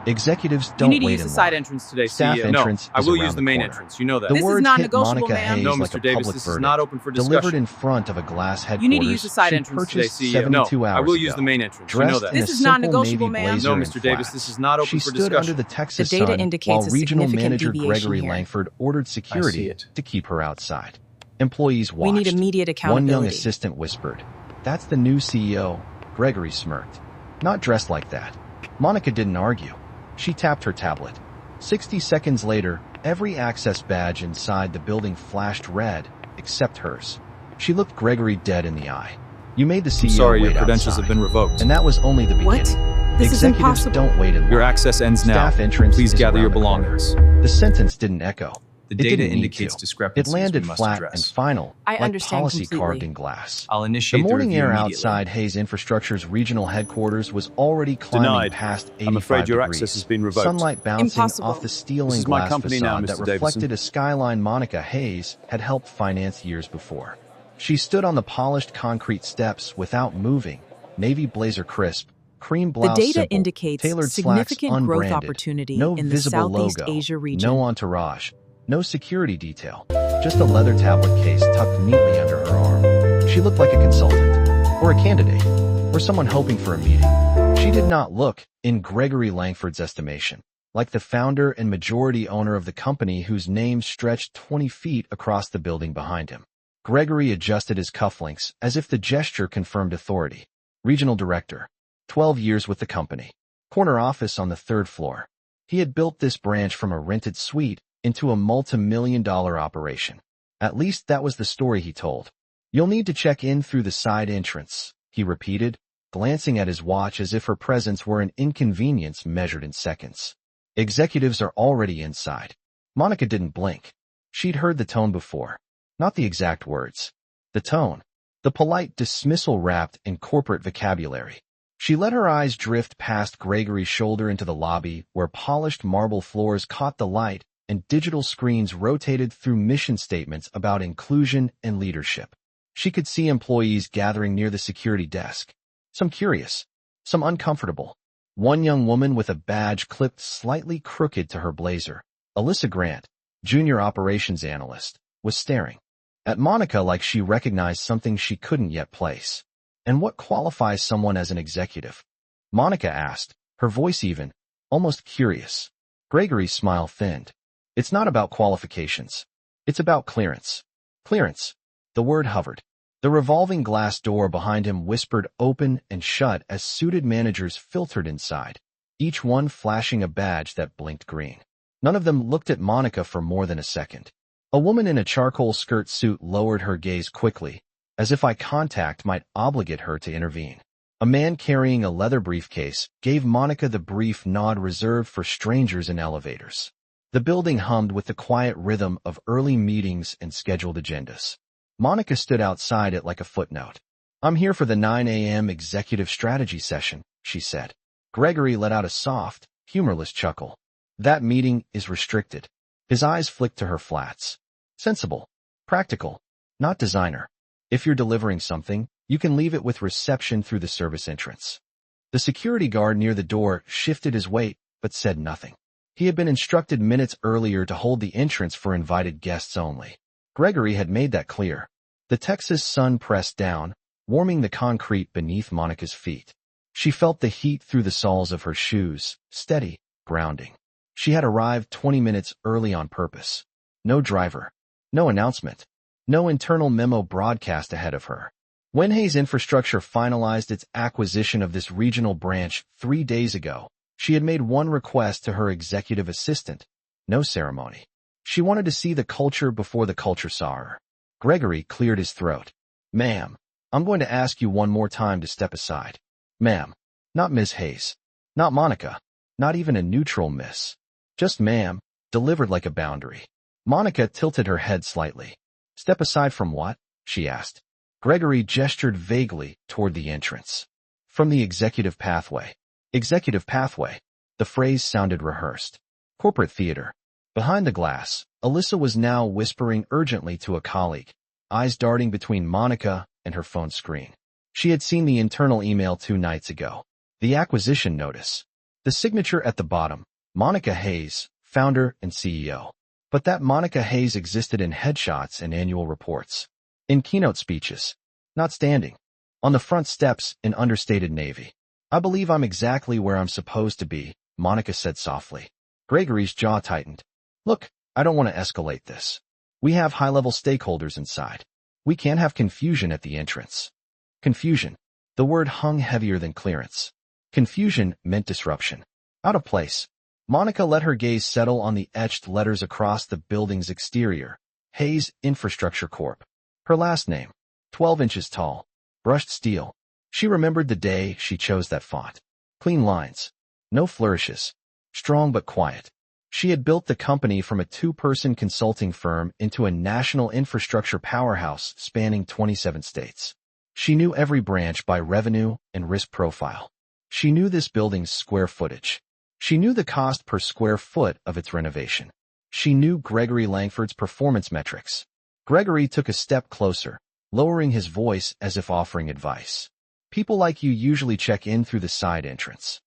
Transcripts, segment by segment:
Executives You need don't to wait use in the side line. entrance today, Staff CEO. No, entrance I is will around use the the main corner. entrance. You know that. The This is words hit non-negotiable, Monica ma'am. Hayes No, like a Mr. Davis, public this is verdict. not open for Delivered discussion. in front of a glass You need to use headquarters the side she entrance today, purchased CEO. No, 72 I hours will use the ago. main entrance. You know Dressed that. in This a is simple non-negotiable, navy ma'am. blazer No, and Mr. Davis, flats. this is not open She for stood under discussion. the Texas The data sun indicates while a regional significant manager deviation Gregory here. Langford ordered security it. to keep her outside. Employees We need watched. immediate One young accountability. assistant whispered, "That's the new CEO." Gregory smirked. "Not dressed like that." Monica didn't argue. She tapped her tablet. 60 seconds later, every access badge inside the building flashed red, except hers. She looked Gregory dead in the eye. "You made the CEO Sorry, your wait credentials outside." have been revoked. And that was only the What? beginning. This is Executives impossible. don't wait in line. Your access ends now. Staff entrance Please is gather your around the corner. belongings. The sentence didn't echo. The It data didn't need indicates to. It discrepancies landed we must flat address. and final, I like understand policy completely. carved in glass. I'll The initiate the morning review air immediately. outside Hayes Infrastructure's regional headquarters was already climbing Denied. past 85 I'm afraid your degrees. access has been revoked. Sunlight bouncing Impossible. off the steel This and is my glass company now, facade Mr. that Davison. reflected a skyline Monica Hayes had helped finance years before. She stood on the polished concrete steps without moving, navy blazer crisp, cream blouse data simple, indicates tailored significant slacks growth unbranded, opportunity no in the visible Southeast logo, Asia region. no entourage, no security detail, just a leather tablet case tucked neatly under her arm. She looked like a consultant, or a candidate, or someone hoping for a meeting. She did not look, in Gregory Langford's estimation, like the founder and majority owner of the company whose name stretched 20 feet across the building behind him. Gregory adjusted his cufflinks as if the gesture confirmed authority. Regional Director. 12 years with the company. Corner office on the 3rd floor. He had built this branch from a rented suite into a multi-million-dollar operation. At least that was the story he told. "You'll need to check in through the side entrance," he repeated, glancing at his watch as if her presence were an inconvenience measured in seconds. "Executives are already inside." Monica didn't blink. She'd heard the tone before. Not the exact words. The tone. The polite dismissal wrapped in corporate vocabulary. She let her eyes drift past Gregory's shoulder into the lobby, where polished marble floors caught the light and digital screens rotated through mission statements about inclusion and leadership. She could see employees gathering near the security desk. Some curious, some uncomfortable. One young woman with a badge clipped slightly crooked to her blazer, Alyssa Grant, junior operations analyst, was staring at Monica like she recognized something she couldn't yet place. "And what qualifies someone as an executive?" Monica asked, her voice even, almost curious. Gregory's smile thinned. "It's not about qualifications. It's about clearance." Clearance. The word hovered. The revolving glass door behind him whispered open and shut as suited managers filtered inside, each one flashing a badge that blinked green. None of them looked at Monica for more than a second. A woman in a charcoal skirt suit lowered her gaze quickly, as if eye contact might obligate her to intervene. A man carrying a leather briefcase gave Monica the brief nod reserved for strangers in elevators. The building hummed with the quiet rhythm of early meetings and scheduled agendas. Monica stood outside it like a footnote. "I'm here for the 9 a.m. executive strategy session," she said. Gregory let out a soft, humorless chuckle. "That meeting is restricted." His eyes flicked to her flats. "Sensible. Practical. Not designer. If you're delivering something, you can leave it with reception through the service entrance." The security guard near the door shifted his weight, but said nothing. He had been instructed minutes earlier to hold the entrance for invited guests only. Gregory had made that clear. The Texas sun pressed down, warming the concrete beneath Monica's feet. She felt the heat through the soles of her shoes, steady, grounding. She had arrived 20 minutes early on purpose. No driver. No announcement. No internal memo broadcast ahead of her. When Hayes Infrastructure finalized its acquisition of this regional branch 3 days ago, she had made one request to her executive assistant. No ceremony. She wanted to see the culture before the culture saw her. Gregory cleared his throat. "Ma'am, I'm going to ask you one more time to step aside." "Ma'am." Not Ms. Hayes. Not Monica. Not even a neutral miss. Just "ma'am," delivered like a boundary. Monica tilted her head slightly. "Step aside from what?" she asked. Gregory gestured vaguely toward the entrance. "From the executive pathway." Executive pathway. The phrase sounded rehearsed. Corporate theater. Behind the glass, Alyssa was now whispering urgently to a colleague, eyes darting between Monica and her phone screen. She had seen the internal email 2 nights ago. The acquisition notice. The signature at the bottom, Monica Hayes, founder and CEO. But that Monica Hayes existed in headshots and annual reports. In keynote speeches. Not standing. On the front steps in understated navy. I believe I'm exactly where I'm supposed to be, Monica said softly. Gregory's jaw tightened. Look, I don't want to escalate this. We have high-level stakeholders inside. We can't have confusion at the entrance. Confusion. The word hung heavier than clearance. Confusion meant disruption. Out of place. Monica let her gaze settle on the etched letters across the building's exterior. Hayes Infrastructure Corp. Her last name. 12 inches tall. Brushed steel. She remembered the day she chose that font. Clean lines. No flourishes. Strong but quiet. She had built the company from a two-person consulting firm into a national infrastructure powerhouse spanning 27 states. She knew every branch by revenue and risk profile. She knew this building's square footage. She knew the cost per square foot of its renovation. She knew Gregory Langford's performance metrics. Gregory took a step closer, lowering his voice as if offering advice. People like you usually check in through the side entrance.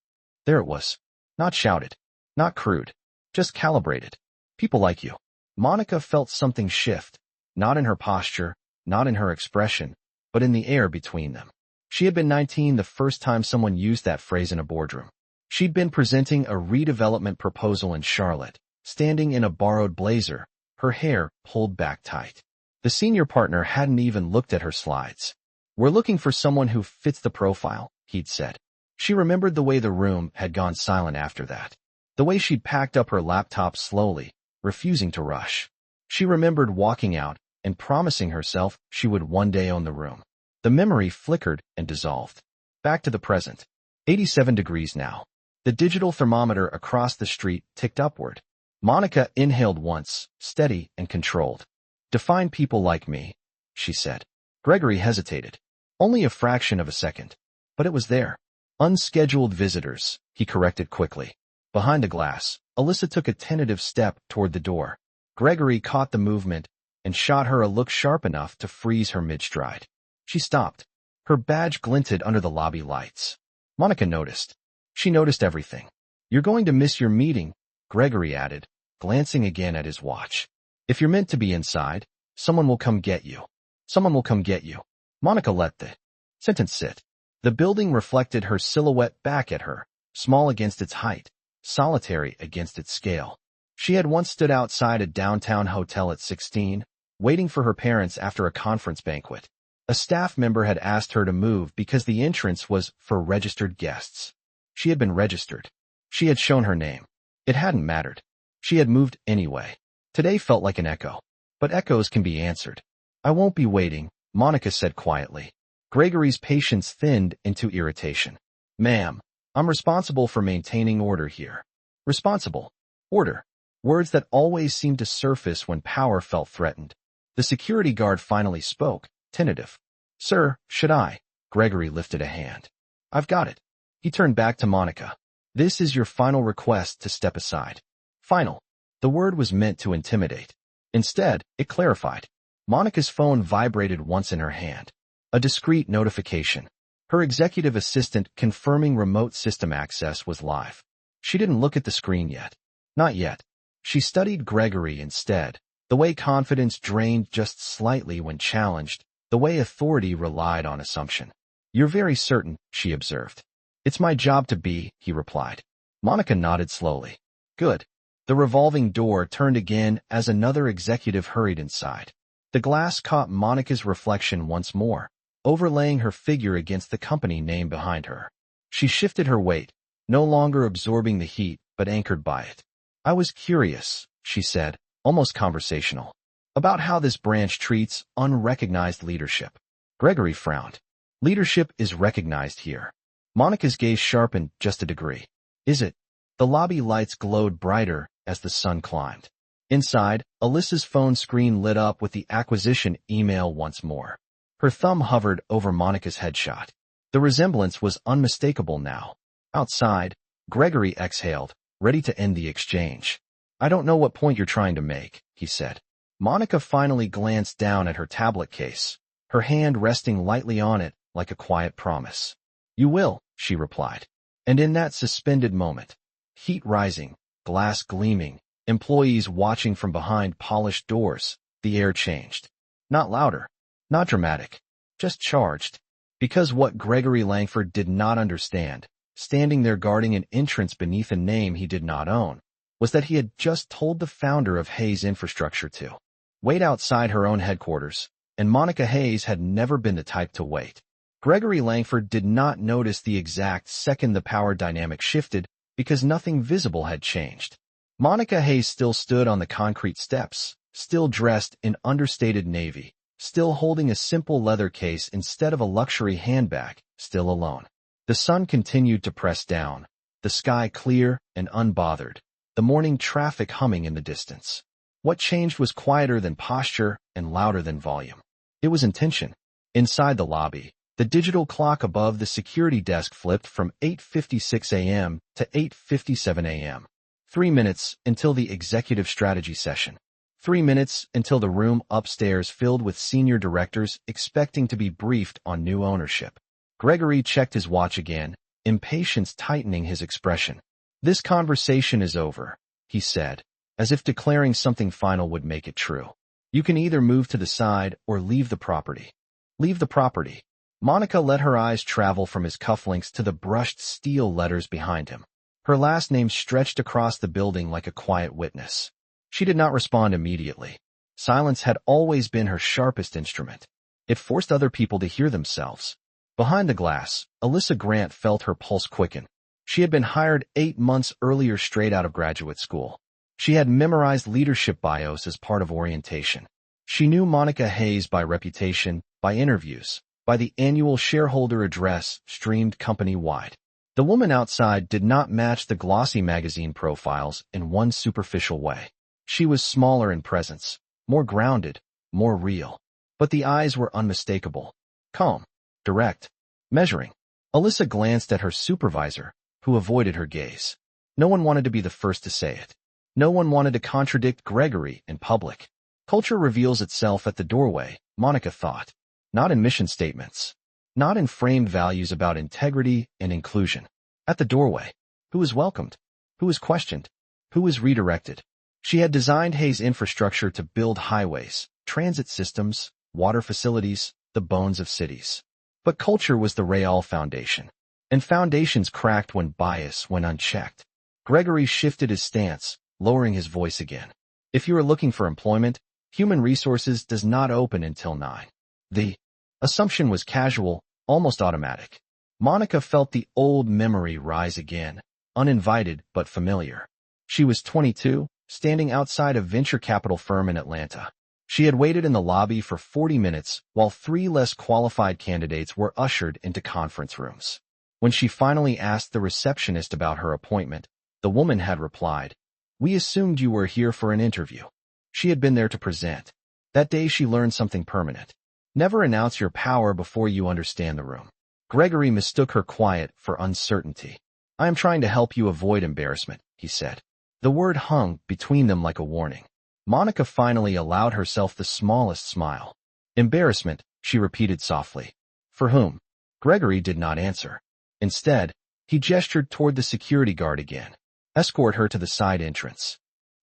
There it was. Not shouted. Not crude. Just calibrated. People like you. Monica felt something shift, not in her posture, not in her expression, but in the air between them. She had been 19 the first time someone used that phrase in a boardroom. She'd been presenting a redevelopment proposal in Charlotte, standing in a borrowed blazer, her hair pulled back tight. The senior partner hadn't even looked at her slides. We're looking for someone who fits the profile, he'd said. She remembered the way the room had gone silent after that. The way she'd packed up her laptop slowly, refusing to rush. She remembered walking out and promising herself she would one day own the room. The memory flickered and dissolved. Back to the present. 87 degrees now. The digital thermometer across the street ticked upward. Monica inhaled once, steady and controlled. Define people like me, she said. Gregory hesitated. Only a fraction of a second. But it was there. Unscheduled visitors, he corrected quickly. Behind the glass, Alyssa took a tentative step toward the door. Gregory caught the movement and shot her a look sharp enough to freeze her mid-stride. She stopped. Her badge glinted under the lobby lights. Monica noticed. She noticed everything. You're going to miss your meeting, Gregory added, glancing again at his watch. If you're meant to be inside, someone will come get you. Someone will come get you. Monica let the sentence sit. The building reflected her silhouette back at her, small against its height, solitary against its scale. She had once stood outside a downtown hotel at 16, waiting for her parents after a conference banquet. A staff member had asked her to move because the entrance was for registered guests. She had been registered. She had shown her name. It hadn't mattered. She had moved anyway. Today felt like an echo. But echoes can be answered. I won't be waiting, Monica said quietly. Gregory's patience thinned into irritation. Ma'am, I'm responsible for maintaining order here. Responsible. Order. Words that always seemed to surface when power felt threatened. The security guard finally spoke, tentative. Sir, should I? Gregory lifted a hand. I've got it. He turned back to Monica. This is your final request to step aside. Final. The word was meant to intimidate. Instead, it clarified. Monica's phone vibrated once in her hand. A discreet notification. Her executive assistant confirming remote system access was live. She didn't look at the screen yet. Not yet. She studied Gregory instead, the way confidence drained just slightly when challenged, the way authority relied on assumption. You're very certain, she observed. It's my job to be, he replied. Monica nodded slowly. Good. The revolving door turned again as another executive hurried inside. The glass caught Monica's reflection once more, overlaying her figure against the company name behind her. She shifted her weight, no longer absorbing the heat, but anchored by it. I was curious, she said, almost conversational, about how this branch treats unrecognized leadership. Gregory frowned. Leadership is recognized here. Monica's gaze sharpened just a degree. Is it? The lobby lights glowed brighter as the sun climbed. Inside, Alyssa's phone screen lit up with the acquisition email once more. Her thumb hovered over Monica's headshot. The resemblance was unmistakable now. Outside, Gregory exhaled, ready to end the exchange. I don't know what point you're trying to make, he said. Monica finally glanced down at her tablet case, her hand resting lightly on it like a quiet promise. You will, she replied. And in that suspended moment, heat rising, glass gleaming, employees watching from behind polished doors, the air changed. Not louder, not dramatic, just charged. Because what Gregory Langford did not understand, standing there guarding an entrance beneath a name he did not own, was that he had just told the founder of Hayes Infrastructure to wait outside her own headquarters, and Monica Hayes had never been the type to wait. Gregory Langford did not notice the exact second the power dynamic shifted because nothing visible had changed. Monica Hayes still stood on the concrete steps, still dressed in understated navy, still holding a simple leather case instead of a luxury handbag, still alone. The sun continued to press down, the sky clear and unbothered, the morning traffic humming in the distance. What changed was quieter than posture and louder than volume. It was intention. Inside the lobby, the digital clock above the security desk flipped from 8:56 a.m. to 8:57 a.m. 3 minutes until the executive strategy session. 3 minutes until the room upstairs filled with senior directors expecting to be briefed on new ownership. Gregory checked his watch again, impatience tightening his expression. "This conversation is over," he said, as if declaring something final would make it true. "You can either move to the side or leave the property." "Leave the property." Monica let her eyes travel from his cufflinks to the brushed steel letters behind him. Her last name stretched across the building like a quiet witness. She did not respond immediately. Silence had always been her sharpest instrument. It forced other people to hear themselves. Behind the glass, Alyssa Grant felt her pulse quicken. She had been hired 8 months earlier straight out of graduate school. She had memorized leadership bios as part of orientation. She knew Monica Hayes by reputation, by interviews, by the annual shareholder address streamed company-wide. The woman outside did not match the glossy magazine profiles in one superficial way. She was smaller in presence, more grounded, more real. But the eyes were unmistakable. Calm, direct, measuring. Alyssa glanced at her supervisor, who avoided her gaze. No one wanted to be the first to say it. No one wanted to contradict Gregory in public. Culture reveals itself at the doorway, Monica thought. Not in mission statements. Not in framed values about integrity and inclusion. At the doorway. Who is welcomed? Who is questioned? Who is redirected? She had designed Hayes Infrastructure to build highways, transit systems, water facilities, the bones of cities. But culture was the real foundation. And foundations cracked when bias went unchecked. Gregory shifted his stance, lowering his voice again. "If you are looking for employment, human resources does not open until 9. The assumption was casual, almost automatic. Monica felt the old memory rise again, uninvited but familiar. She was 22, standing outside a venture capital firm in Atlanta. She had waited in the lobby for 40 minutes while 3 less qualified candidates were ushered into conference rooms. When she finally asked the receptionist about her appointment, the woman had replied, "We assumed you were here for an interview." She had been there to present. That day she learned something permanent. Never announce your power before you understand the room. Gregory mistook her quiet for uncertainty. "I am trying to help you avoid embarrassment," he said. The word hung between them like a warning. Monica finally allowed herself the smallest smile. "Embarrassment," she repeated softly. "For whom?" Gregory did not answer. Instead, he gestured toward the security guard again. "Escort her to the side entrance."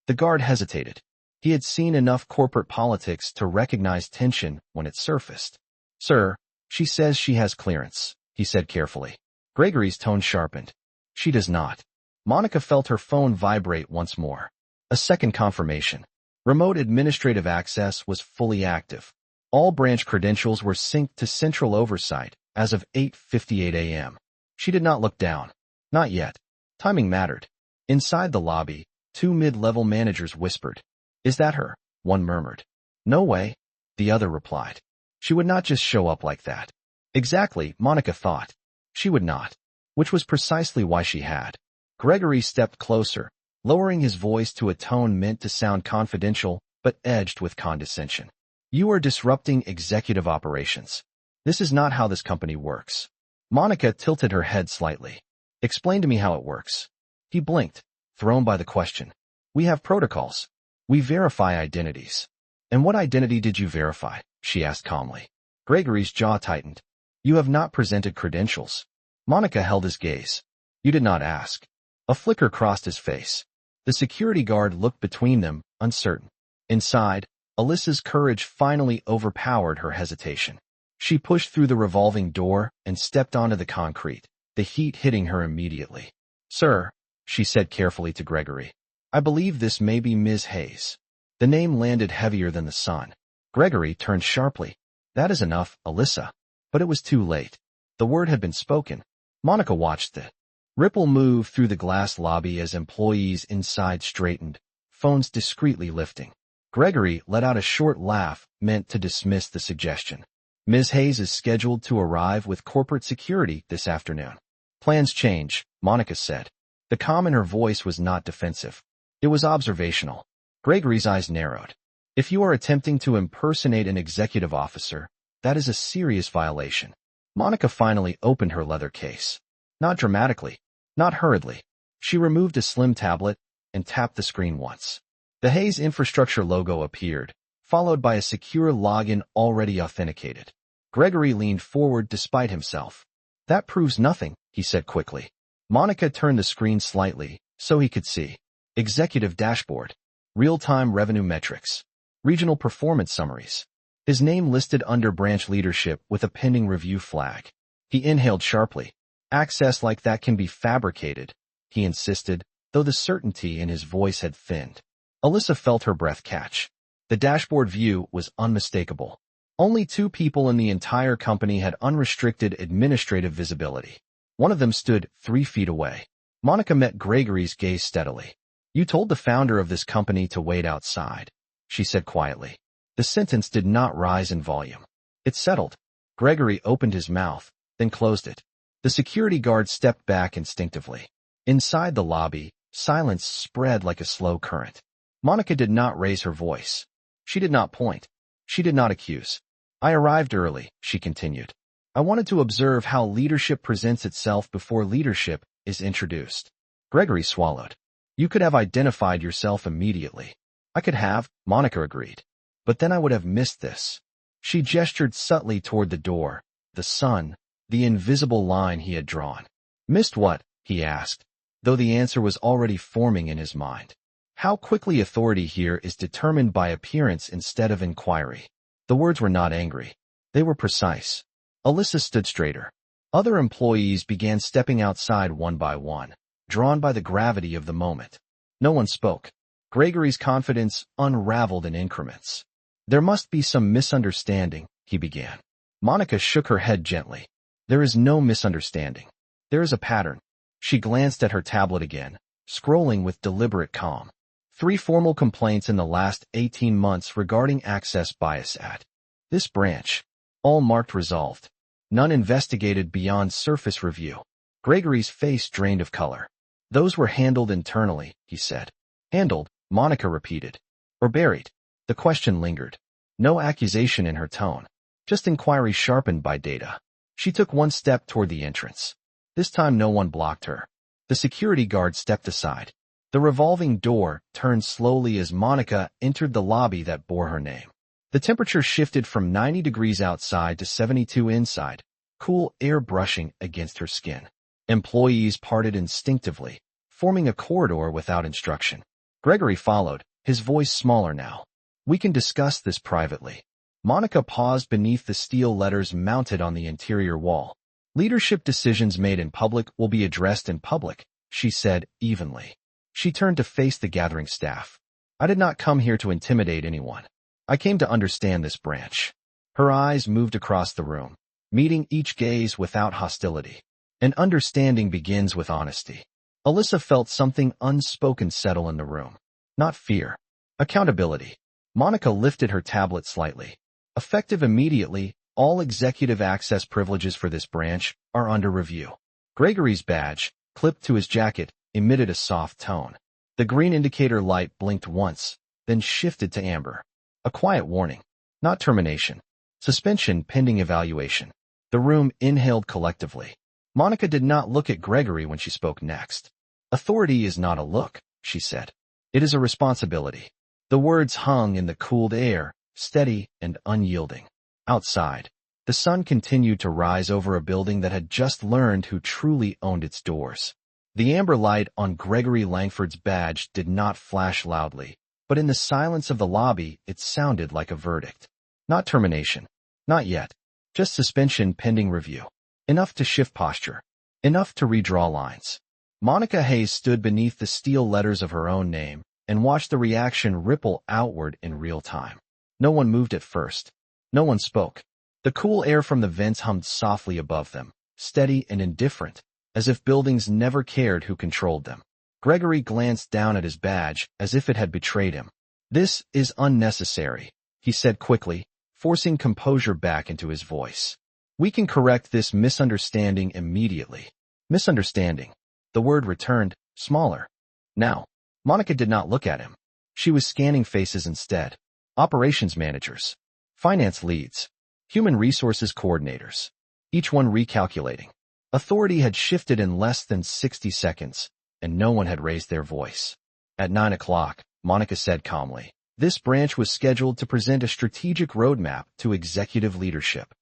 The guard hesitated. He had seen enough corporate politics to recognize tension when it surfaced. "Sir, she says she has clearance," he said carefully. Gregory's tone sharpened. "She does not." Monica felt her phone vibrate once more. A second confirmation. Remote administrative access was fully active. All branch credentials were synced to central oversight as of 8:58 a.m. She did not look down. Not yet. Timing mattered. Inside the lobby, 2 mid-level managers whispered. "Is that her?" One murmured. "No way," the other replied. She would not just show up like that. Exactly, Monica thought. She would not. Which was precisely why she had. Gregory stepped closer, lowering his voice to a tone meant to sound confidential, but edged with condescension. "You are disrupting executive operations. This is not how this company works." Monica tilted her head slightly. "Explain to me how it works." He blinked, thrown by the question. "We have protocols. We verify identities." "And what identity did you verify?" she asked calmly. Gregory's jaw tightened. "You have not presented credentials." Monica held his gaze. You did not ask. A flicker crossed his face. The security guard looked between them, uncertain. Inside, Alyssa's courage finally overpowered her hesitation. She pushed through the revolving door and stepped onto the concrete, the heat hitting her immediately. "Sir," she said carefully to Gregory, "I believe this may be Ms. Hayes." The name landed heavier than the sun. Gregory turned sharply. "That is enough, Alyssa." But it was too late. The word had been spoken. Monica watched the ripple move through the glass lobby as employees inside straightened, phones discreetly lifting. Gregory let out a short laugh meant to dismiss the suggestion. "Ms. Hayes is scheduled to arrive with corporate security this afternoon." "Plans change," Monica said. The calm in her voice was not defensive. It was observational. Gregory's eyes narrowed. "If you are attempting to impersonate an executive officer, that is a serious violation." Monica finally opened her leather case. Not dramatically, not hurriedly. She removed a slim tablet and tapped the screen once. The Hayes Infrastructure logo appeared, followed by a secure login already authenticated. Gregory leaned forward despite himself. "That proves nothing," he said quickly. Monica turned the screen slightly so he could see. Executive dashboard. Real-time revenue metrics. Regional performance summaries. His name listed under branch leadership with a pending review flag. He inhaled sharply. "Access like that can be fabricated," he insisted, though the certainty in his voice had thinned. Alyssa felt her breath catch. The dashboard view was unmistakable. Only 2 people in the entire company had unrestricted administrative visibility. One of them stood 3 feet away. Monica met Gregory's gaze steadily. "You told the founder of this company to wait outside," she said quietly. The sentence did not rise in volume. It settled. Gregory opened his mouth, then closed it. The security guard stepped back instinctively. Inside the lobby, silence spread like a slow current. Monica did not raise her voice. She did not point. She did not accuse. "I arrived early," she continued. "I wanted to observe how leadership presents itself before leadership is introduced." Gregory swallowed. "You could have identified yourself immediately." "I could have," Monica agreed. "But then I would have missed this." She gestured subtly toward the door, the sun, the invisible line he had drawn. "Missed what?" he asked, though the answer was already forming in his mind. How quickly authority here is determined by appearance instead of inquiry. The words were not angry. They were precise. Alyssa stood straighter. Other employees began stepping outside one by one, drawn by the gravity of the moment. No one spoke. Gregory's confidence unraveled in increments. "There must be some misunderstanding," he began. Monica shook her head gently. "There is no misunderstanding. There is a pattern." She glanced at her tablet again, scrolling with deliberate calm. 3 formal complaints in the last 18 months regarding access bias at this branch. All marked resolved. None investigated beyond surface review. Gregory's face drained of color. "Those were handled internally," he said. "Handled," Monica repeated. "Or buried?" The question lingered. No accusation in her tone. Just inquiry sharpened by data. She took one step toward the entrance. This time no one blocked her. The security guard stepped aside. The revolving door turned slowly as Monica entered the lobby that bore her name. The temperature shifted from 90 degrees outside to 72 inside, cool air brushing against her skin. Employees parted instinctively, forming a corridor without instruction. Gregory followed, his voice smaller now. "We can discuss this privately." Monica paused beneath the steel letters mounted on the interior wall. "Leadership decisions made in public will be addressed in public," she said evenly. She turned to face the gathering staff. "I did not come here to intimidate anyone. I came to understand this branch." Her eyes moved across the room, meeting each gaze without hostility. An understanding begins with honesty. Alyssa felt something unspoken settle in the room. Not fear. Accountability. Monica lifted her tablet slightly. "Effective immediately, all executive access privileges for this branch are under review." Gregory's badge, clipped to his jacket, emitted a soft tone. The green indicator light blinked once, then shifted to amber. A quiet warning. Not termination. Suspension pending evaluation. The room inhaled collectively. Monica did not look at Gregory when she spoke next. "Authority is not a look," she said. "It is a responsibility." The words hung in the cooled air, steady and unyielding. Outside, the sun continued to rise over a building that had just learned who truly owned its doors. The amber light on Gregory Langford's badge did not flash loudly, but in the silence of the lobby, it sounded like a verdict. Not termination. Not yet. Just suspension pending review. Enough to shift posture. Enough to redraw lines. Monica Hayes stood beneath the steel letters of her own name and watched the reaction ripple outward in real time. No one moved at first. No one spoke. The cool air from the vents hummed softly above them, steady and indifferent, as if buildings never cared who controlled them. Gregory glanced down at his badge as if it had betrayed him. "This is unnecessary," he said quickly, forcing composure back into his voice. "We can correct this misunderstanding immediately." Misunderstanding. The word returned, smaller. Now, Monica did not look at him. She was scanning faces instead. Operations managers. Finance leads. Human resources coordinators. Each one recalculating. Authority had shifted in less than 60 seconds, and no one had raised their voice. At 9 o'clock, Monica said calmly, this branch was scheduled to present a strategic roadmap to executive leadership.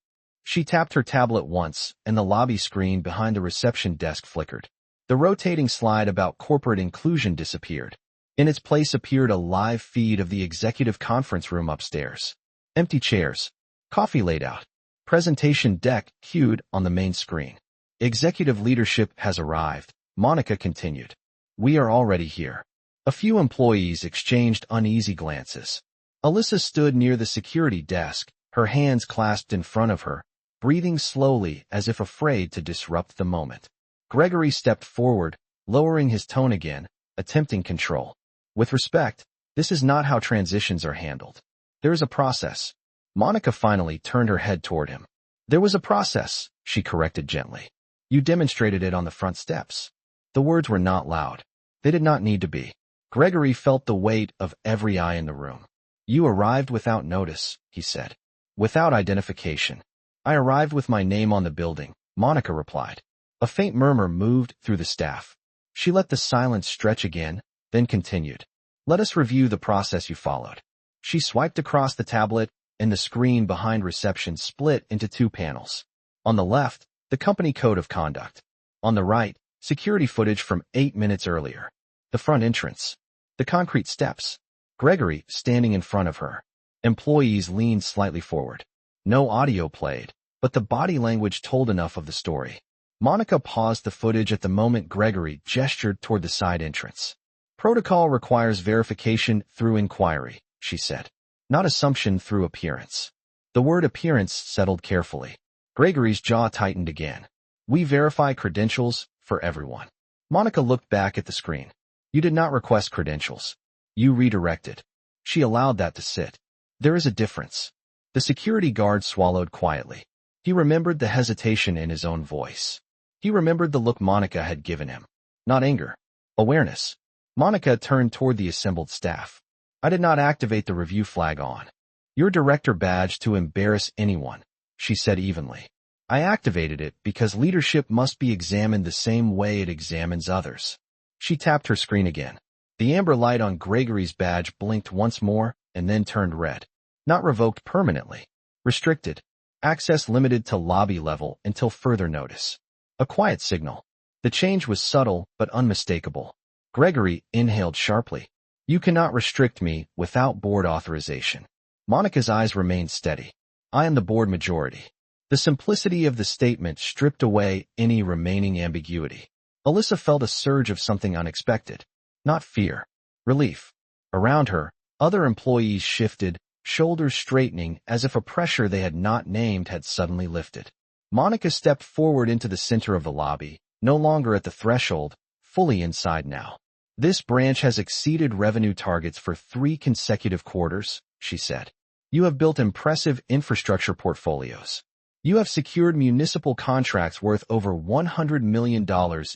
She tapped her tablet once, and the lobby screen behind the reception desk flickered. The rotating slide about corporate inclusion disappeared. In its place appeared a live feed of the executive conference room upstairs. Empty chairs. Coffee laid out. Presentation deck cued on the main screen. Executive leadership has arrived, Monica continued. We are already here. A few employees exchanged uneasy glances. Alyssa stood near the security desk, her hands clasped in front of her, breathing slowly as if afraid to disrupt the moment. Gregory stepped forward, lowering his tone again, attempting control. With respect, this is not how transitions are handled. There is a process. Monica finally turned her head toward him. There was a process, she corrected gently. You demonstrated it on the front steps. The words were not loud. They did not need to be. Gregory felt the weight of every eye in the room. You arrived without notice, he said. Without identification. I arrived with my name on the building, Monica replied. A faint murmur moved through the staff. She let the silence stretch again, then continued. Let us review the process you followed. She swiped across the tablet, and the screen behind reception split into two panels. On the left, the company code of conduct. On the right, security footage from 8 minutes earlier. The front entrance. The concrete steps. Gregory standing in front of her. Employees leaned slightly forward. No audio played, but the body language told enough of the story. Monica paused the footage at the moment Gregory gestured toward the side entrance. Protocol requires verification through inquiry, she said. Not assumption through appearance. The word appearance settled carefully. Gregory's jaw tightened again. We verify credentials for everyone. Monica looked back at the screen. You did not request credentials. You redirected. She allowed that to sit. There is a difference. The security guard swallowed quietly. He remembered the hesitation in his own voice. He remembered the look Monica had given him. Not anger. Awareness. Monica turned toward the assembled staff. I did not activate the review flag on your director badge to embarrass anyone, she said evenly. I activated it because leadership must be examined the same way it examines others. She tapped her screen again. The amber light on Gregory's badge blinked once more and then turned red. Not revoked permanently. Restricted. Access limited to lobby level until further notice. A quiet signal. The change was subtle but unmistakable. Gregory inhaled sharply. You cannot restrict me without board authorization. Monica's eyes remained steady. I am the board majority. The simplicity of the statement stripped away any remaining ambiguity. Alyssa felt a surge of something unexpected. Not fear. Relief. Around her, other employees shifted, shoulders straightening as if a pressure they had not named had suddenly lifted. Monica stepped forward into the center of the lobby, no longer at the threshold, fully inside now. This branch has exceeded revenue targets for 3 consecutive quarters, she said. You have built impressive infrastructure portfolios. You have secured municipal contracts worth over $100 million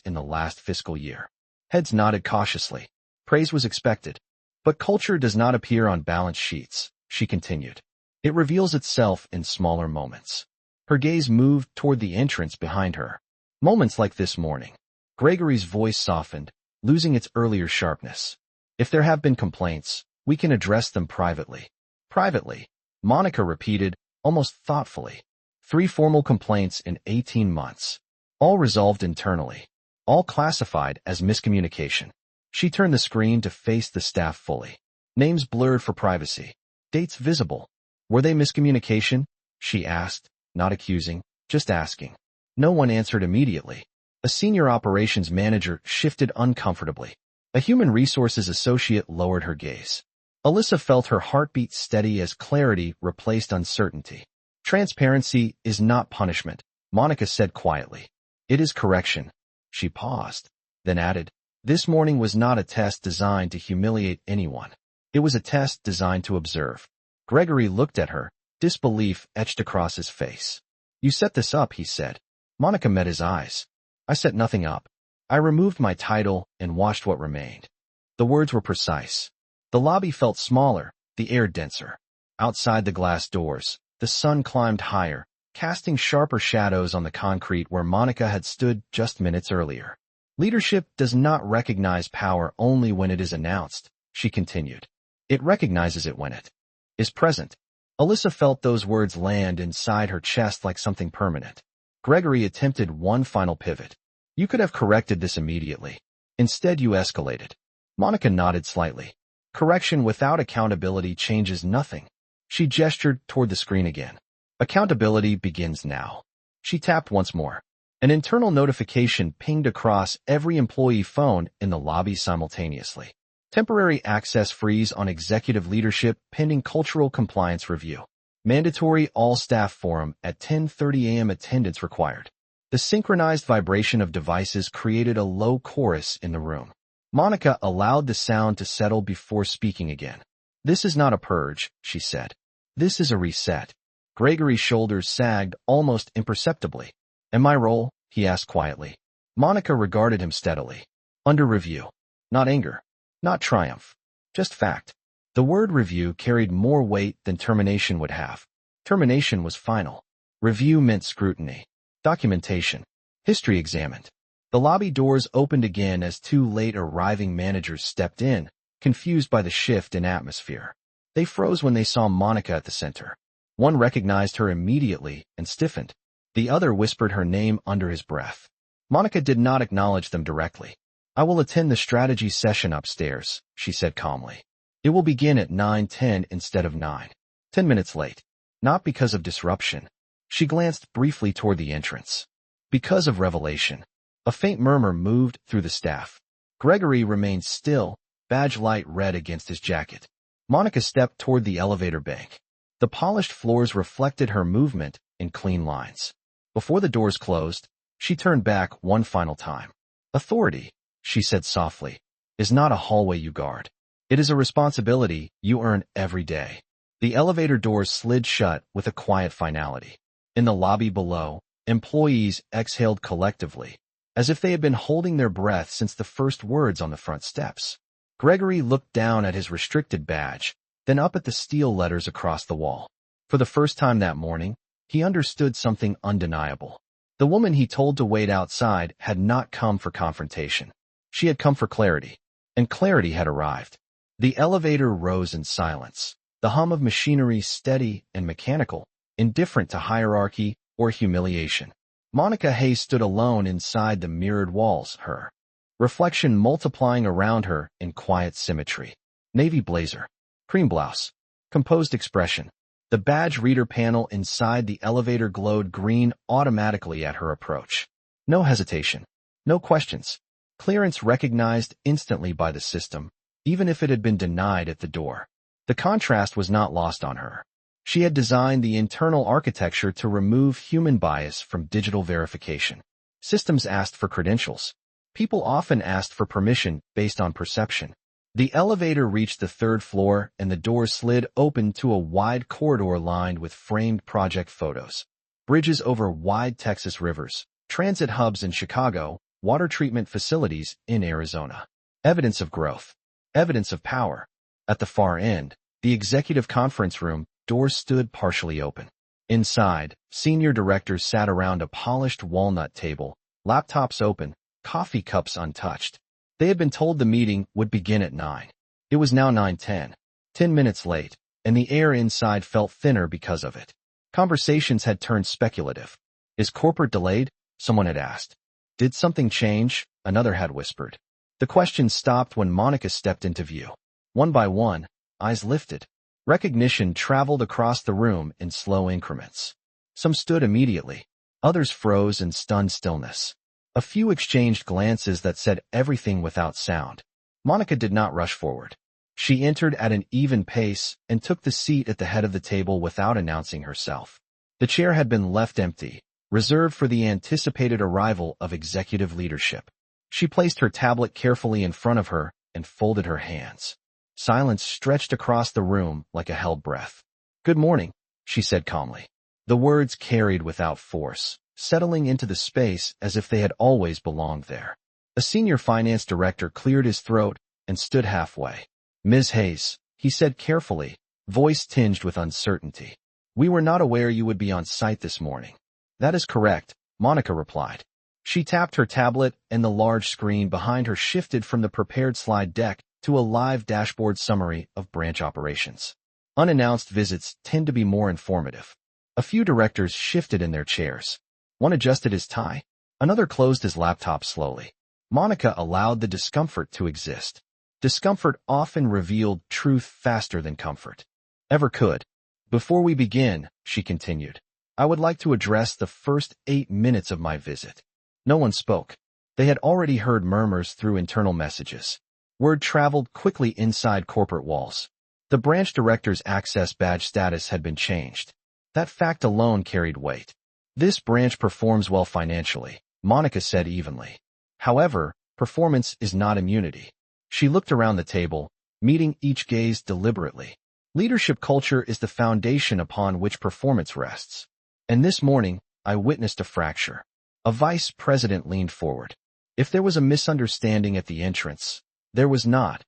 in the last fiscal year. Heads nodded cautiously. Praise was expected. But culture does not appear on balance sheets, she continued. It reveals itself in smaller moments. Her gaze moved toward the entrance behind her. Moments like this morning. Gregory's voice softened, losing its earlier sharpness. If there have been complaints, we can address them privately. Privately, Monica repeated, almost thoughtfully. 3 formal complaints in 18 months. All resolved internally. all classified as miscommunication. She turned the screen to face the staff fully. Names blurred for privacy. Dates visible. Were they miscommunication? She asked, not accusing, just asking. No one answered immediately. A senior operations manager shifted uncomfortably. A human resources associate lowered her gaze. Alyssa felt her heartbeat steady as clarity replaced uncertainty. Transparency is not punishment, Monica said quietly. It is correction. She paused, then added, this morning was not a test designed to humiliate anyone. It was a test designed to observe. Gregory looked at her, disbelief etched across his face. You set this up, he said. Monica met his eyes. I set nothing up. I removed my title and watched what remained. The words were precise. The lobby felt smaller, the air denser. Outside the glass doors, the sun climbed higher, casting sharper shadows on the concrete where Monica had stood just minutes earlier. Leadership does not recognize power only when it is announced, she continued. It recognizes it when it is present. Alyssa felt those words land inside her chest like something permanent. Gregory attempted one final pivot. You could have corrected this immediately. Instead, you escalated. Monica nodded slightly. Correction without accountability changes nothing. She gestured toward the screen again. Accountability begins now. She tapped once more. An internal notification pinged across every employee phone in the lobby simultaneously. Temporary access freeze on executive leadership pending cultural compliance review. Mandatory all-staff forum at 10:30 a.m. attendance required. The synchronized vibration of devices created a low chorus in the room. Monica allowed the sound to settle before speaking again. This is not a purge, she said. This is a reset. Gregory's shoulders sagged almost imperceptibly. And my role? He asked quietly. Monica regarded him steadily. Under review. Not anger. Not triumph. Just fact. The word review carried more weight than termination would have. Termination was final. Review meant scrutiny. Documentation. History examined. The lobby doors opened again as two late-arriving managers stepped in, confused by the shift in atmosphere. They froze when they saw Monica at the center. One recognized her immediately and stiffened. The other whispered her name under his breath. Monica did not acknowledge them directly. I will attend the strategy session upstairs, she said calmly. It will begin at 9:10 instead of 9. 10 minutes late. Not because of disruption. She glanced briefly toward the entrance. Because of revelation. A faint murmur moved through the staff. Gregory remained still, badge light red against his jacket. Monica stepped toward the elevator bank. The polished floors reflected her movement in clean lines. Before the doors closed, she turned back one final time. Authority, she said softly, is not a hallway you guard. It is a responsibility you earn every day. The elevator doors slid shut with a quiet finality. In the lobby below, employees exhaled collectively, as if they had been holding their breath since the first words on the front steps. Gregory looked down at his restricted badge, then up at the steel letters across the wall. For the first time that morning, he understood something undeniable. The woman he told to wait outside had not come for confrontation. She had come for clarity, and clarity had arrived. The elevator rose in silence, the hum of machinery steady and mechanical, indifferent to hierarchy or humiliation. Monica Hayes stood alone inside the mirrored walls, her reflection multiplying around her in quiet symmetry. Navy blazer, cream blouse, composed expression. The badge reader panel inside the elevator glowed green automatically at her approach. No hesitation. No questions. Clearance recognized instantly by the system, even if it had been denied at the door. The contrast was not lost on her. She had designed the internal architecture to remove human bias from digital verification. Systems asked for credentials. People often asked for permission based on perception. The elevator reached the third floor and the door slid open to a wide corridor lined with framed project photos. Bridges over wide Texas rivers, transit hubs in Chicago, water treatment facilities in Arizona. Evidence of growth. Evidence of power. At the far end, the executive conference room, doors stood partially open. Inside, senior directors sat around a polished walnut table, laptops open, coffee cups untouched. They had been told the meeting would begin at 9. It was now 9:10, 10 minutes late, and the air inside felt thinner because of it. Conversations had turned speculative. Is corporate delayed? Someone had asked. Did something change? Another had whispered. The question stopped when Monica stepped into view. One by one, eyes lifted. Recognition traveled across the room in slow increments. Some stood immediately. Others froze in stunned stillness. A few exchanged glances that said everything without sound. Monica did not rush forward. She entered at an even pace and took the seat at the head of the table without announcing herself. The chair had been left empty, reserved for the anticipated arrival of executive leadership. She placed her tablet carefully in front of her and folded her hands. Silence stretched across the room like a held breath. "Good morning," she said calmly. The words carried without force, settling into the space as if they had always belonged there. A senior finance director cleared his throat and stood halfway. "Ms. Hayes," he said carefully, voice tinged with uncertainty. "We were not aware you would be on site this morning." "That is correct," Monica replied. She tapped her tablet and the large screen behind her shifted from the prepared slide deck to a live dashboard summary of branch operations. Unannounced visits tend to be more informative. A few directors shifted in their chairs. One adjusted his tie. Another closed his laptop slowly. Monica allowed the discomfort to exist. Discomfort often revealed truth faster than comfort ever could. "Before we begin," she continued, "I would like to address the first 8 minutes of my visit." No one spoke. They had already heard murmurs through internal messages. Word traveled quickly inside corporate walls. The branch director's access badge status had been changed. That fact alone carried weight. "This branch performs well financially," Monica said evenly. "However, performance is not immunity." She looked around the table, meeting each gaze deliberately. Leadership culture is the foundation upon which performance rests. And this morning, I witnessed a fracture. A vice president leaned forward. "If there was a misunderstanding at the entrance, there was not,"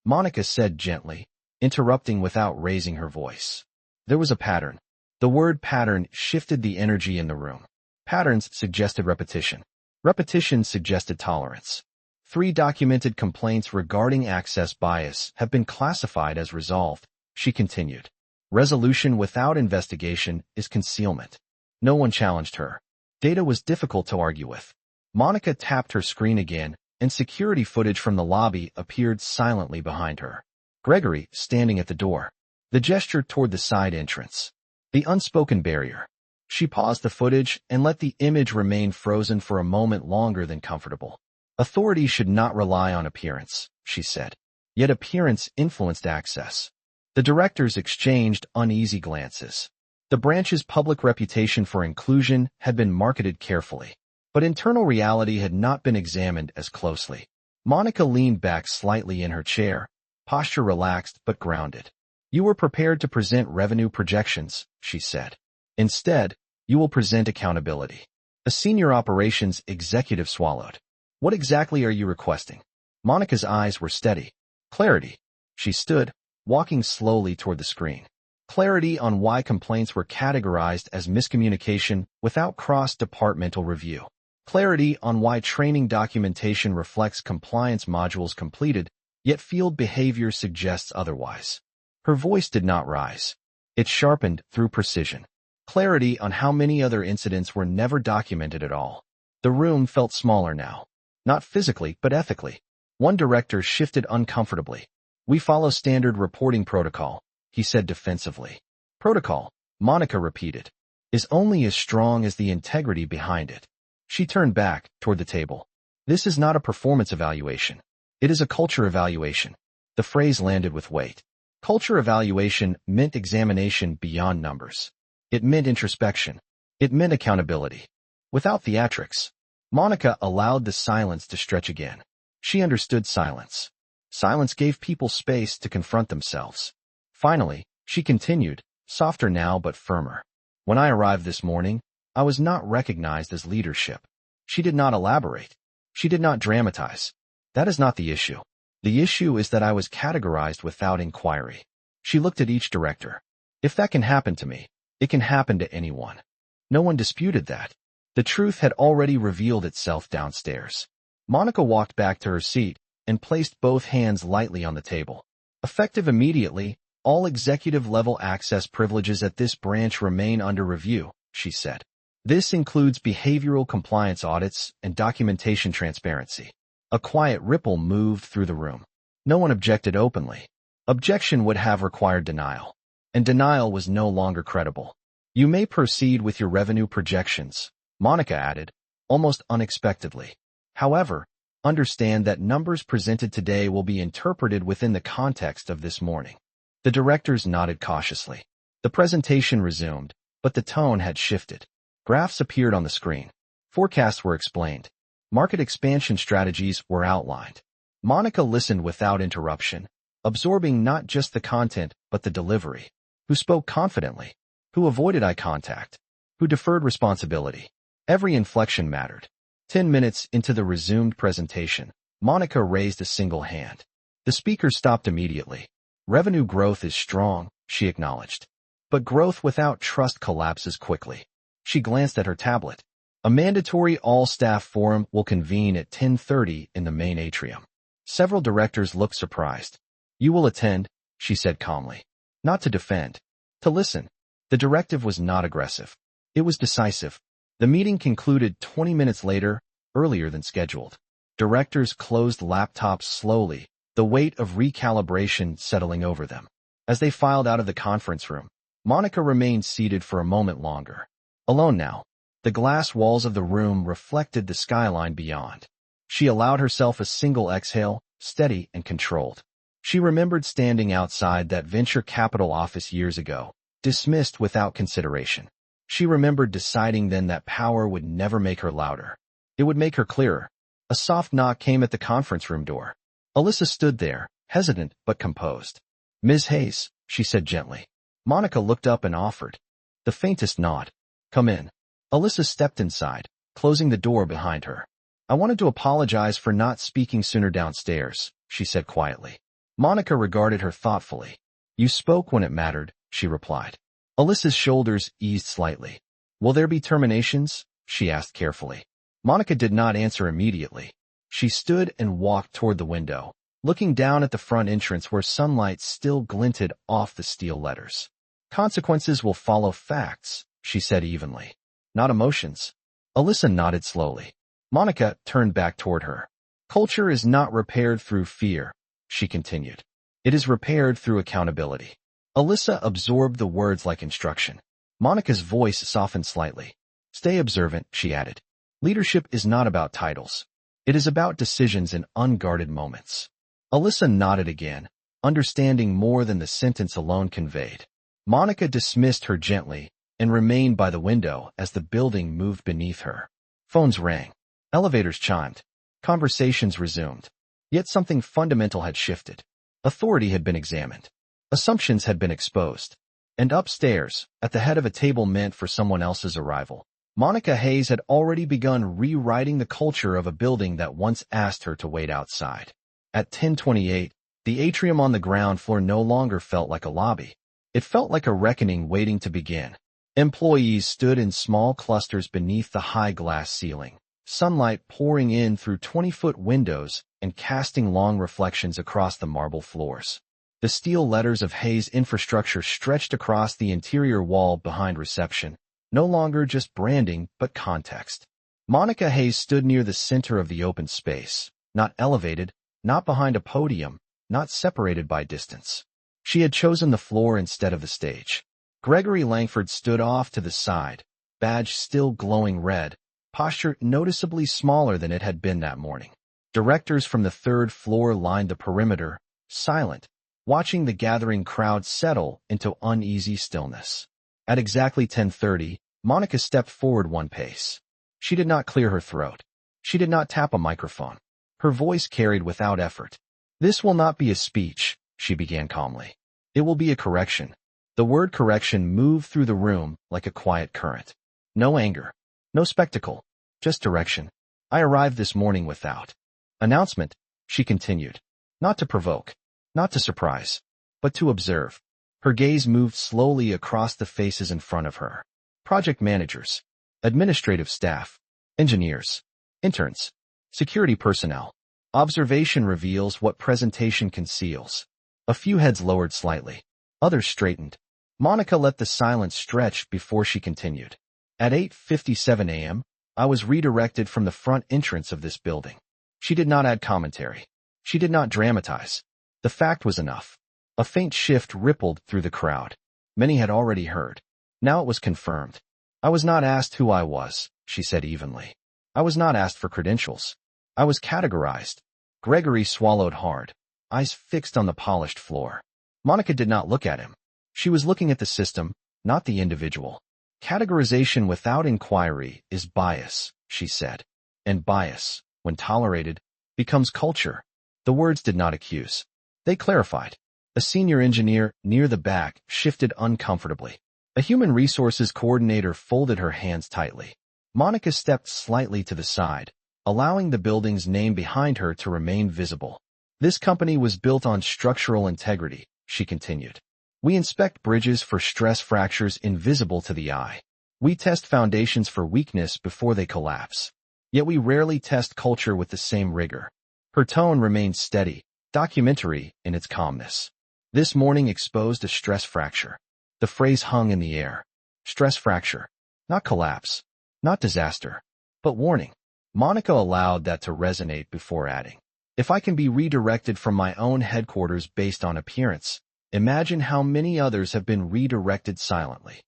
Monica said gently, interrupting without raising her voice. "There was a pattern." The word pattern shifted the energy in the room. Patterns suggested repetition. Repetition suggested tolerance. 3 documented complaints regarding access bias have been classified as resolved, she continued. Resolution without investigation is concealment. No one challenged her. Data was difficult to argue with. Monica tapped her screen again, and security footage from the lobby appeared silently behind her. Gregory, standing at the door. The gesture toward the side entrance. The unspoken barrier. She paused the footage and let the image remain frozen for a moment longer than comfortable. Authority should not rely on appearance, she said. Yet appearance influenced access. The directors exchanged uneasy glances. The branch's public reputation for inclusion had been marketed carefully, but internal reality had not been examined as closely. Monica leaned back slightly in her chair, posture relaxed but grounded. "You were prepared to present revenue projections," she said. "Instead, you will present accountability." A senior operations executive swallowed. "What exactly are you requesting?" Monica's eyes were steady. "Clarity." She stood, walking slowly toward the screen. Clarity on why complaints were categorized as miscommunication without cross-departmental review. Clarity on why training documentation reflects compliance modules completed, yet field behavior suggests otherwise. Her voice did not rise. It sharpened through precision. Clarity on how many other incidents were never documented at all. The room felt smaller now. Not physically, but ethically. One director shifted uncomfortably. "We follow standard reporting protocol," he said defensively. "Protocol," Monica repeated, "is only as strong as the integrity behind it." She turned back toward the table. "This is not a performance evaluation. It is a culture evaluation." The phrase landed with weight. Culture evaluation meant examination beyond numbers. It meant introspection. It meant accountability. Without theatrics. Monica allowed the silence to stretch again. She understood silence. Silence gave people space to confront themselves. Finally, she continued, softer now but firmer. "When I arrived this morning, I was not recognized as leadership." She did not elaborate. She did not dramatize. "That is not the issue. The issue is that I was categorized without inquiry." She looked at each director. "If that can happen to me, it can happen to anyone." No one disputed that. The truth had already revealed itself downstairs. Monica walked back to her seat and placed both hands lightly on the table. "Effective immediately, all executive-level access privileges at this branch remain under review," she said. This includes behavioral compliance audits and documentation transparency. A quiet ripple moved through the room. No one objected openly. Objection would have required denial, and denial was no longer credible. You may proceed with your revenue projections, Monica added, almost unexpectedly. However, understand that numbers presented today will be interpreted within the context of this morning. The directors nodded cautiously. The presentation resumed, but the tone had shifted. Graphs appeared on the screen. Forecasts were explained. Market expansion strategies were outlined. Monica listened without interruption, absorbing not just the content but the delivery. Who spoke confidently? Who avoided eye contact? Who deferred responsibility? Every inflection mattered. 10 minutes into the resumed presentation, Monica raised a single hand. The speaker stopped immediately. Revenue growth is strong, she acknowledged. But growth without trust collapses quickly. She glanced at her tablet. A mandatory all-staff forum will convene at 10:30 in the main atrium. Several directors looked surprised. You will attend, she said calmly. Not to defend. To listen. The directive was not aggressive. It was decisive. The meeting concluded 20 minutes later, earlier than scheduled. Directors closed laptops slowly, the weight of recalibration settling over them. As they filed out of the conference room, Monica remained seated for a moment longer. Alone now, the glass walls of the room reflected the skyline beyond. She allowed herself a single exhale, steady and controlled. She remembered standing outside that venture capital office years ago, dismissed without consideration. She remembered deciding then that power would never make her louder. It would make her clearer. A soft knock came at the conference room door. Alyssa stood there, hesitant but composed. Ms. Hayes, she said gently. Monica looked up and offered the faintest nod. Come in. Alyssa stepped inside, closing the door behind her. I wanted to apologize for not speaking sooner downstairs, she said quietly. Monica regarded her thoughtfully. You spoke when it mattered, she replied. Alyssa's shoulders eased slightly. Will there be terminations? She asked carefully. Monica did not answer immediately. She stood and walked toward the window, looking down at the front entrance where sunlight still glinted off the steel letters. Consequences will follow facts, she said evenly. Not emotions. Alyssa nodded slowly. Monica turned back toward her. Culture is not repaired through fear, she continued. It is repaired through accountability. Alyssa absorbed the words like instruction. Monica's voice softened slightly. Stay observant, she added. Leadership is not about titles. It is about decisions in unguarded moments. Alyssa nodded again, understanding more than the sentence alone conveyed. Monica dismissed her gently and remained by the window as the building moved beneath her. Phones rang. Elevators chimed. Conversations resumed. Yet something fundamental had shifted. Authority had been examined. Assumptions had been exposed. And upstairs, at the head of a table meant for someone else's arrival, Monica Hayes had already begun rewriting the culture of a building that once asked her to wait outside. At 10:28, the atrium on the ground floor no longer felt like a lobby. It felt like a reckoning waiting to begin. Employees stood in small clusters beneath the high glass ceiling, sunlight pouring in through 20-foot windows and casting long reflections across the marble floors. The steel letters of Hayes Infrastructure stretched across the interior wall behind reception, no longer just branding but context. Monica Hayes stood near the center of the open space, not elevated, not behind a podium, not separated by distance. She had chosen the floor instead of the stage. Gregory Langford stood off to the side, badge still glowing red, posture noticeably smaller than it had been that morning. Directors from the third floor lined the perimeter, silent, watching the gathering crowd settle into uneasy stillness. At exactly 10:30, Monica stepped forward one pace. She did not clear her throat. She did not tap a microphone. Her voice carried without effort. This will not be a speech, she began calmly. It will be a correction. The word correction moved through the room like a quiet current. No anger. No spectacle. Just direction. I arrived this morning without announcement, she continued. Not to provoke. Not to surprise. But to observe. Her gaze moved slowly across the faces in front of her. Project managers. Administrative staff. Engineers. Interns. Security personnel. Observation reveals what presentation conceals. A few heads lowered slightly. Others straightened. Monica let the silence stretch before she continued. At 8:57 a.m., I was redirected from the front entrance of this building. She did not add commentary. She did not dramatize. The fact was enough. A faint shift rippled through the crowd. Many had already heard. Now it was confirmed. I was not asked who I was, she said evenly. I was not asked for credentials. I was categorized. Gregory swallowed hard, eyes fixed on the polished floor. Monica did not look at him. She was looking at the system, not the individual. Categorization without inquiry is bias, she said. And bias, when tolerated, becomes culture. The words did not accuse. They clarified. A senior engineer near the back shifted uncomfortably. A human resources coordinator folded her hands tightly. Monica stepped slightly to the side, allowing the building's name behind her to remain visible. This company was built on structural integrity, she continued. We inspect bridges for stress fractures invisible to the eye. We test foundations for weakness before they collapse. Yet we rarely test culture with the same rigor. Her tone remained steady, documentary in its calmness. This morning exposed a stress fracture. The phrase hung in the air. Stress fracture. Not collapse. Not disaster. But warning. Monica allowed that to resonate before adding. If I can be redirected from my own headquarters based on appearance, imagine how many others have been redirected silently.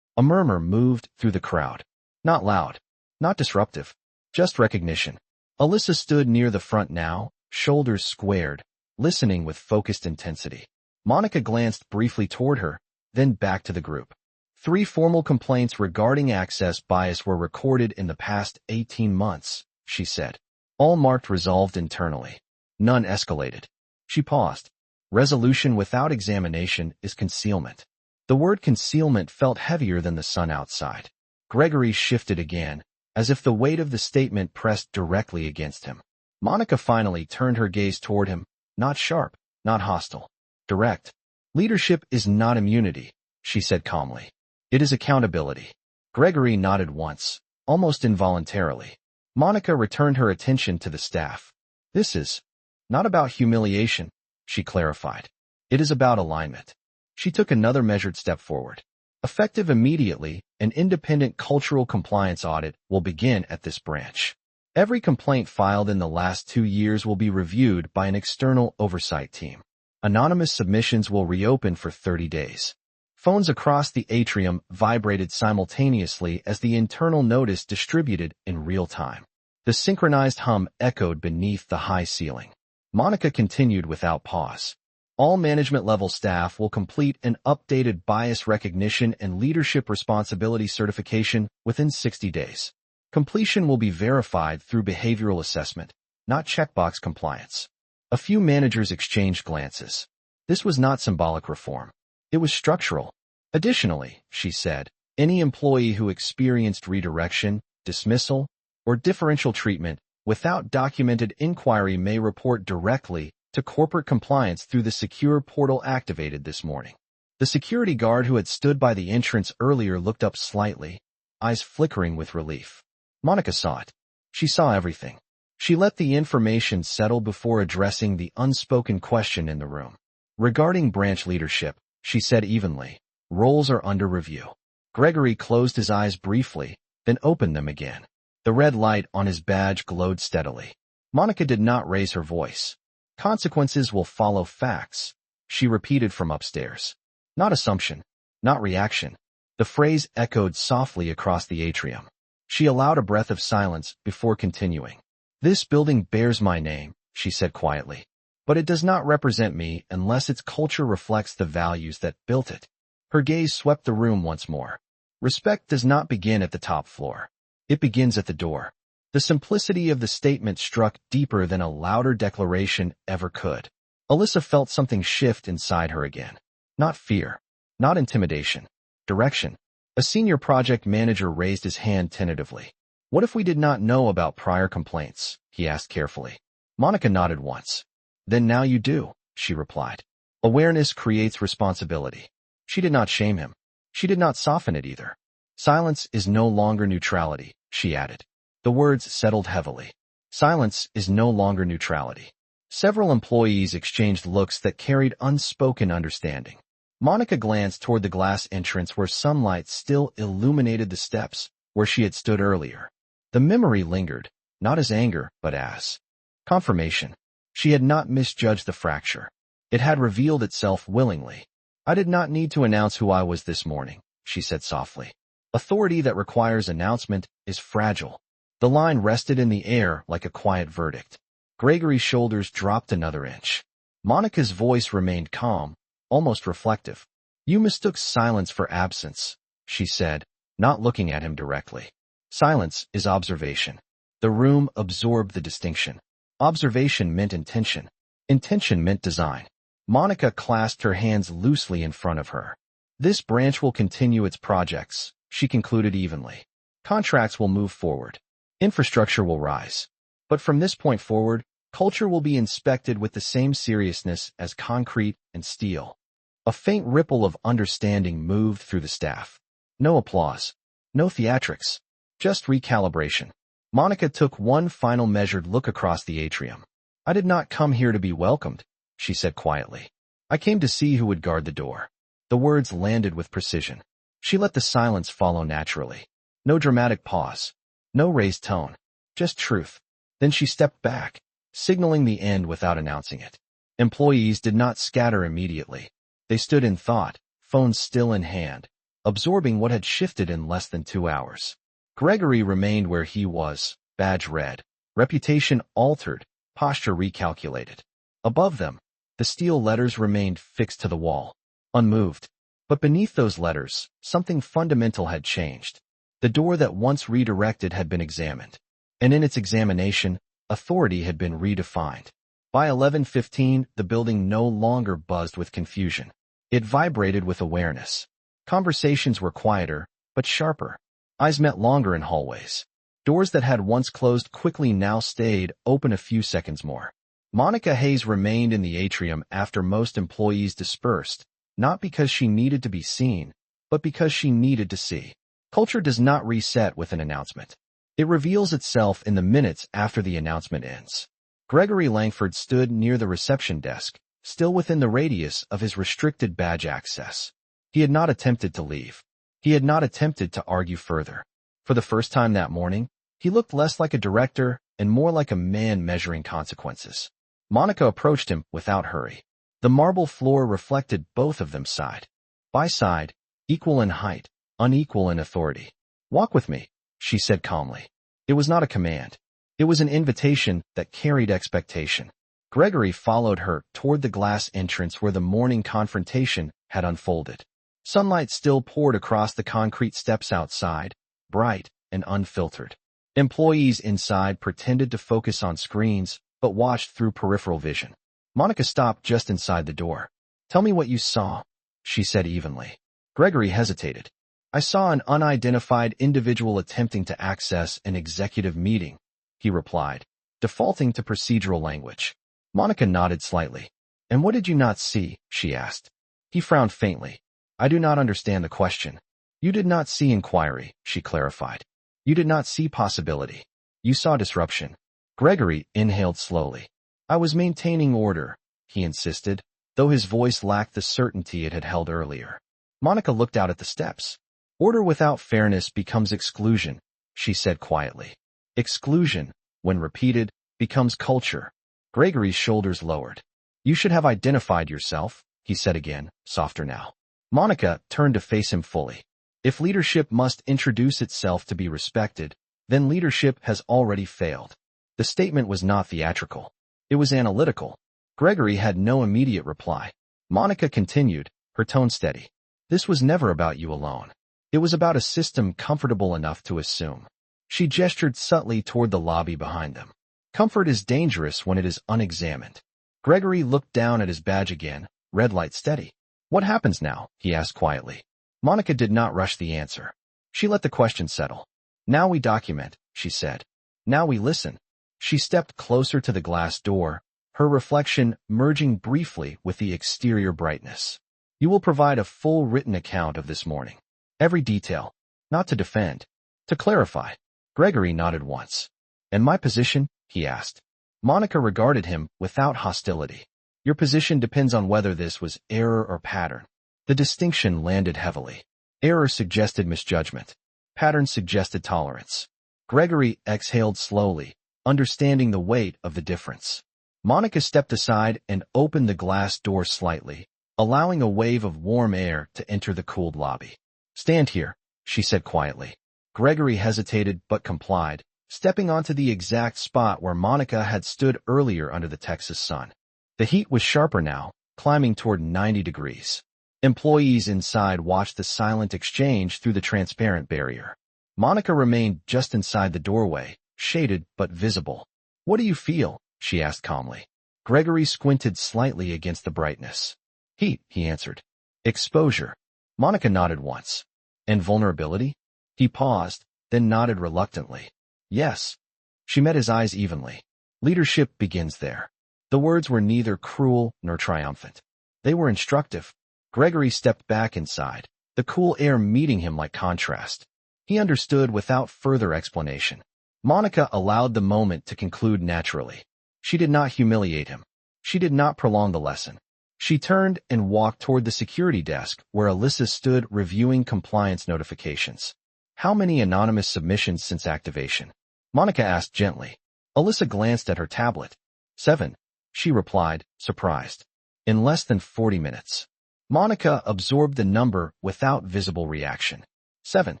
A murmur moved through the crowd. Not loud. Not disruptive. Just recognition. Alyssa stood near the front now, shoulders squared, listening with focused intensity. Monica glanced briefly toward her, then back to the group. 3 formal complaints regarding access bias were recorded in the past 18 months, she said. All marked resolved internally. None escalated. She paused. Resolution without examination is concealment. The word concealment felt heavier than the sun outside. Gregory shifted again, as if the weight of the statement pressed directly against him. Monica finally turned her gaze toward him, not sharp, not hostile. Direct. Leadership is not immunity, she said calmly. It is accountability. Gregory nodded once, almost involuntarily. Monica returned her attention to the staff. This is not about humiliation, she clarified. It is about alignment. She took another measured step forward. Effective immediately, an independent cultural compliance audit will begin at this branch. Every complaint filed in the last 2 years will be reviewed by an external oversight team. Anonymous submissions will reopen for 30 days. Phones across the atrium vibrated simultaneously as the internal notice distributed in real time. The synchronized hum echoed beneath the high ceiling. Monica continued without pause. All management-level staff will complete an updated bias recognition and leadership responsibility certification within 60 days. Completion will be verified through behavioral assessment, not checkbox compliance. A few managers exchanged glances. This was not symbolic reform. It was structural. Additionally, she said, any employee who experienced redirection, dismissal, or differential treatment without documented inquiry may report directly to corporate compliance through the secure portal activated this morning. The security guard who had stood by the entrance earlier looked up slightly, eyes flickering with relief. Monica saw it. She saw everything. She let the information settle before addressing the unspoken question in the room. Regarding branch leadership, she said evenly, roles are under review. Gregory closed his eyes briefly, then opened them again. The red light on his badge glowed steadily. Monica did not raise her voice. Consequences will follow facts, she repeated from upstairs. Not assumption, not reaction. The phrase echoed softly across the atrium. She allowed a breath of silence before continuing. This building bears my name, she said quietly. But it does not represent me unless its culture reflects the values that built it. Her gaze swept the room once more. Respect does not begin at the top floor. It begins at the door. The simplicity of the statement struck deeper than a louder declaration ever could. Alyssa felt something shift inside her again. Not fear. Not intimidation. Direction. A senior project manager raised his hand tentatively. What if we did not know about prior complaints? He asked carefully. Monica nodded once. Then now you do, she replied. Awareness creates responsibility. She did not shame him. She did not soften it either. Silence is no longer neutrality, she added. The words settled heavily. Silence is no longer neutrality. Several employees exchanged looks that carried unspoken understanding. Monica glanced toward the glass entrance where sunlight still illuminated the steps, where where she had stood earlier. The memory lingered, not as anger, but as confirmation. She had not misjudged the fracture. It had revealed itself willingly. "I did not need to announce who I was this morning," she said softly. "Authority that requires announcement is fragile." The line rested in the air like a quiet verdict. Gregory's shoulders dropped another inch. Monica's voice remained calm, almost reflective. "You mistook silence for absence," she said, not looking at him directly. "Silence is observation." The room absorbed the distinction. Observation meant intention. Intention meant design. Monica clasped her hands loosely in front of her. "This branch will continue its projects," she concluded evenly. "Contracts will move forward. Infrastructure will rise. But from this point forward, culture will be inspected with the same seriousness as concrete and steel." A faint ripple of understanding moved through the staff. No applause. No theatrics. Just recalibration. Monica took one final measured look across the atrium. "I did not come here to be welcomed," she said quietly. "I came to see who would guard the door." The words landed with precision. She let the silence follow naturally. No dramatic pause. No raised tone. Just truth. Then she stepped back, signaling the end without announcing it. Employees did not scatter immediately. They stood in thought, phones still in hand, absorbing what had shifted in less than 2 hours. Gregory remained where he was, badge red, reputation altered, posture recalculated. Above them, the steel letters remained fixed to the wall, unmoved. But beneath those letters, something fundamental had changed. The door that once redirected had been examined. And in its examination, authority had been redefined. By 11:15, the building no longer buzzed with confusion. It vibrated with awareness. Conversations were quieter, but sharper. Eyes met longer in hallways. Doors that had once closed quickly now stayed open a few seconds more. Monica Hayes remained in the atrium after most employees dispersed, not because she needed to be seen, but because she needed to see. Culture does not reset with an announcement. It reveals itself in the minutes after the announcement ends. Gregory Langford stood near the reception desk, still within the radius of his restricted badge access. He had not attempted to leave. He had not attempted to argue further. For the first time that morning, he looked less like a director and more like a man measuring consequences. Monica approached him without hurry. The marble floor reflected both of them side by side, equal in height, unequal in authority. "Walk with me," she said calmly. It was not a command. It was an invitation that carried expectation. Gregory followed her toward the glass entrance where the morning confrontation had unfolded. Sunlight still poured across the concrete steps outside, bright and unfiltered. Employees inside pretended to focus on screens, but watched through peripheral vision. Monica stopped just inside the door. "Tell me what you saw," she said evenly. Gregory hesitated. "I saw an unidentified individual attempting to access an executive meeting," he replied, defaulting to procedural language. Monica nodded slightly. "And what did you not see?" she asked. He frowned faintly. "I do not understand the question." "You did not see inquiry," she clarified. "You did not see possibility. You saw disruption." Gregory inhaled slowly. "I was maintaining order," he insisted, though his voice lacked the certainty it had held earlier. Monica looked out at the steps. "Order without fairness becomes exclusion," she said quietly. "Exclusion, when repeated, becomes culture." Gregory's shoulders lowered. "You should have identified yourself," he said again, softer now. Monica turned to face him fully. If leadership must introduce itself to be respected, then leadership has already failed. The statement was not theatrical. It was analytical. Gregory had no immediate reply. Monica continued, her tone steady. "This was never about you alone. It was about a system comfortable enough to assume." She gestured subtly toward the lobby behind them. "Comfort is dangerous when it is unexamined." Gregory looked down at his badge again, red light steady. "What happens now?" he asked quietly. Monica did not rush the answer. She let the question settle. "Now we document," she said. "Now we listen." She stepped closer to the glass door, her reflection merging briefly with the exterior brightness. "You will provide a full written account of this morning. Every detail. Not to defend. To clarify." Gregory nodded once. "And my position?" he asked. Monica regarded him without hostility. "Your position depends on whether this was error or pattern." The distinction landed heavily. Error suggested misjudgment. Pattern suggested tolerance. Gregory exhaled slowly, understanding the weight of the difference. Monica stepped aside and opened the glass door slightly, allowing a wave of warm air to enter the cooled lobby. "Stand here," she said quietly. Gregory hesitated but complied, stepping onto the exact spot where Monica had stood earlier under the Texas sun. The heat was sharper now, climbing toward 90 degrees. Employees inside watched the silent exchange through the transparent barrier. Monica remained just inside the doorway, shaded but visible. "What do you feel?" she asked calmly. Gregory squinted slightly against the brightness. "Heat," he answered. "Exposure." Monica nodded once. "And vulnerability?" He paused, then nodded reluctantly. "Yes." She met his eyes evenly. "Leadership begins there." The words were neither cruel nor triumphant. They were instructive. Gregory stepped back inside, the cool air meeting him like contrast. He understood without further explanation. Monica allowed the moment to conclude naturally. She did not humiliate him. She did not prolong the lesson. She turned and walked toward the security desk where Alyssa stood reviewing compliance notifications. "How many anonymous submissions since activation?" Monica asked gently. Alyssa glanced at her tablet. 7, she replied, surprised. "In less than 40 minutes. Monica absorbed the number without visible reaction. 7.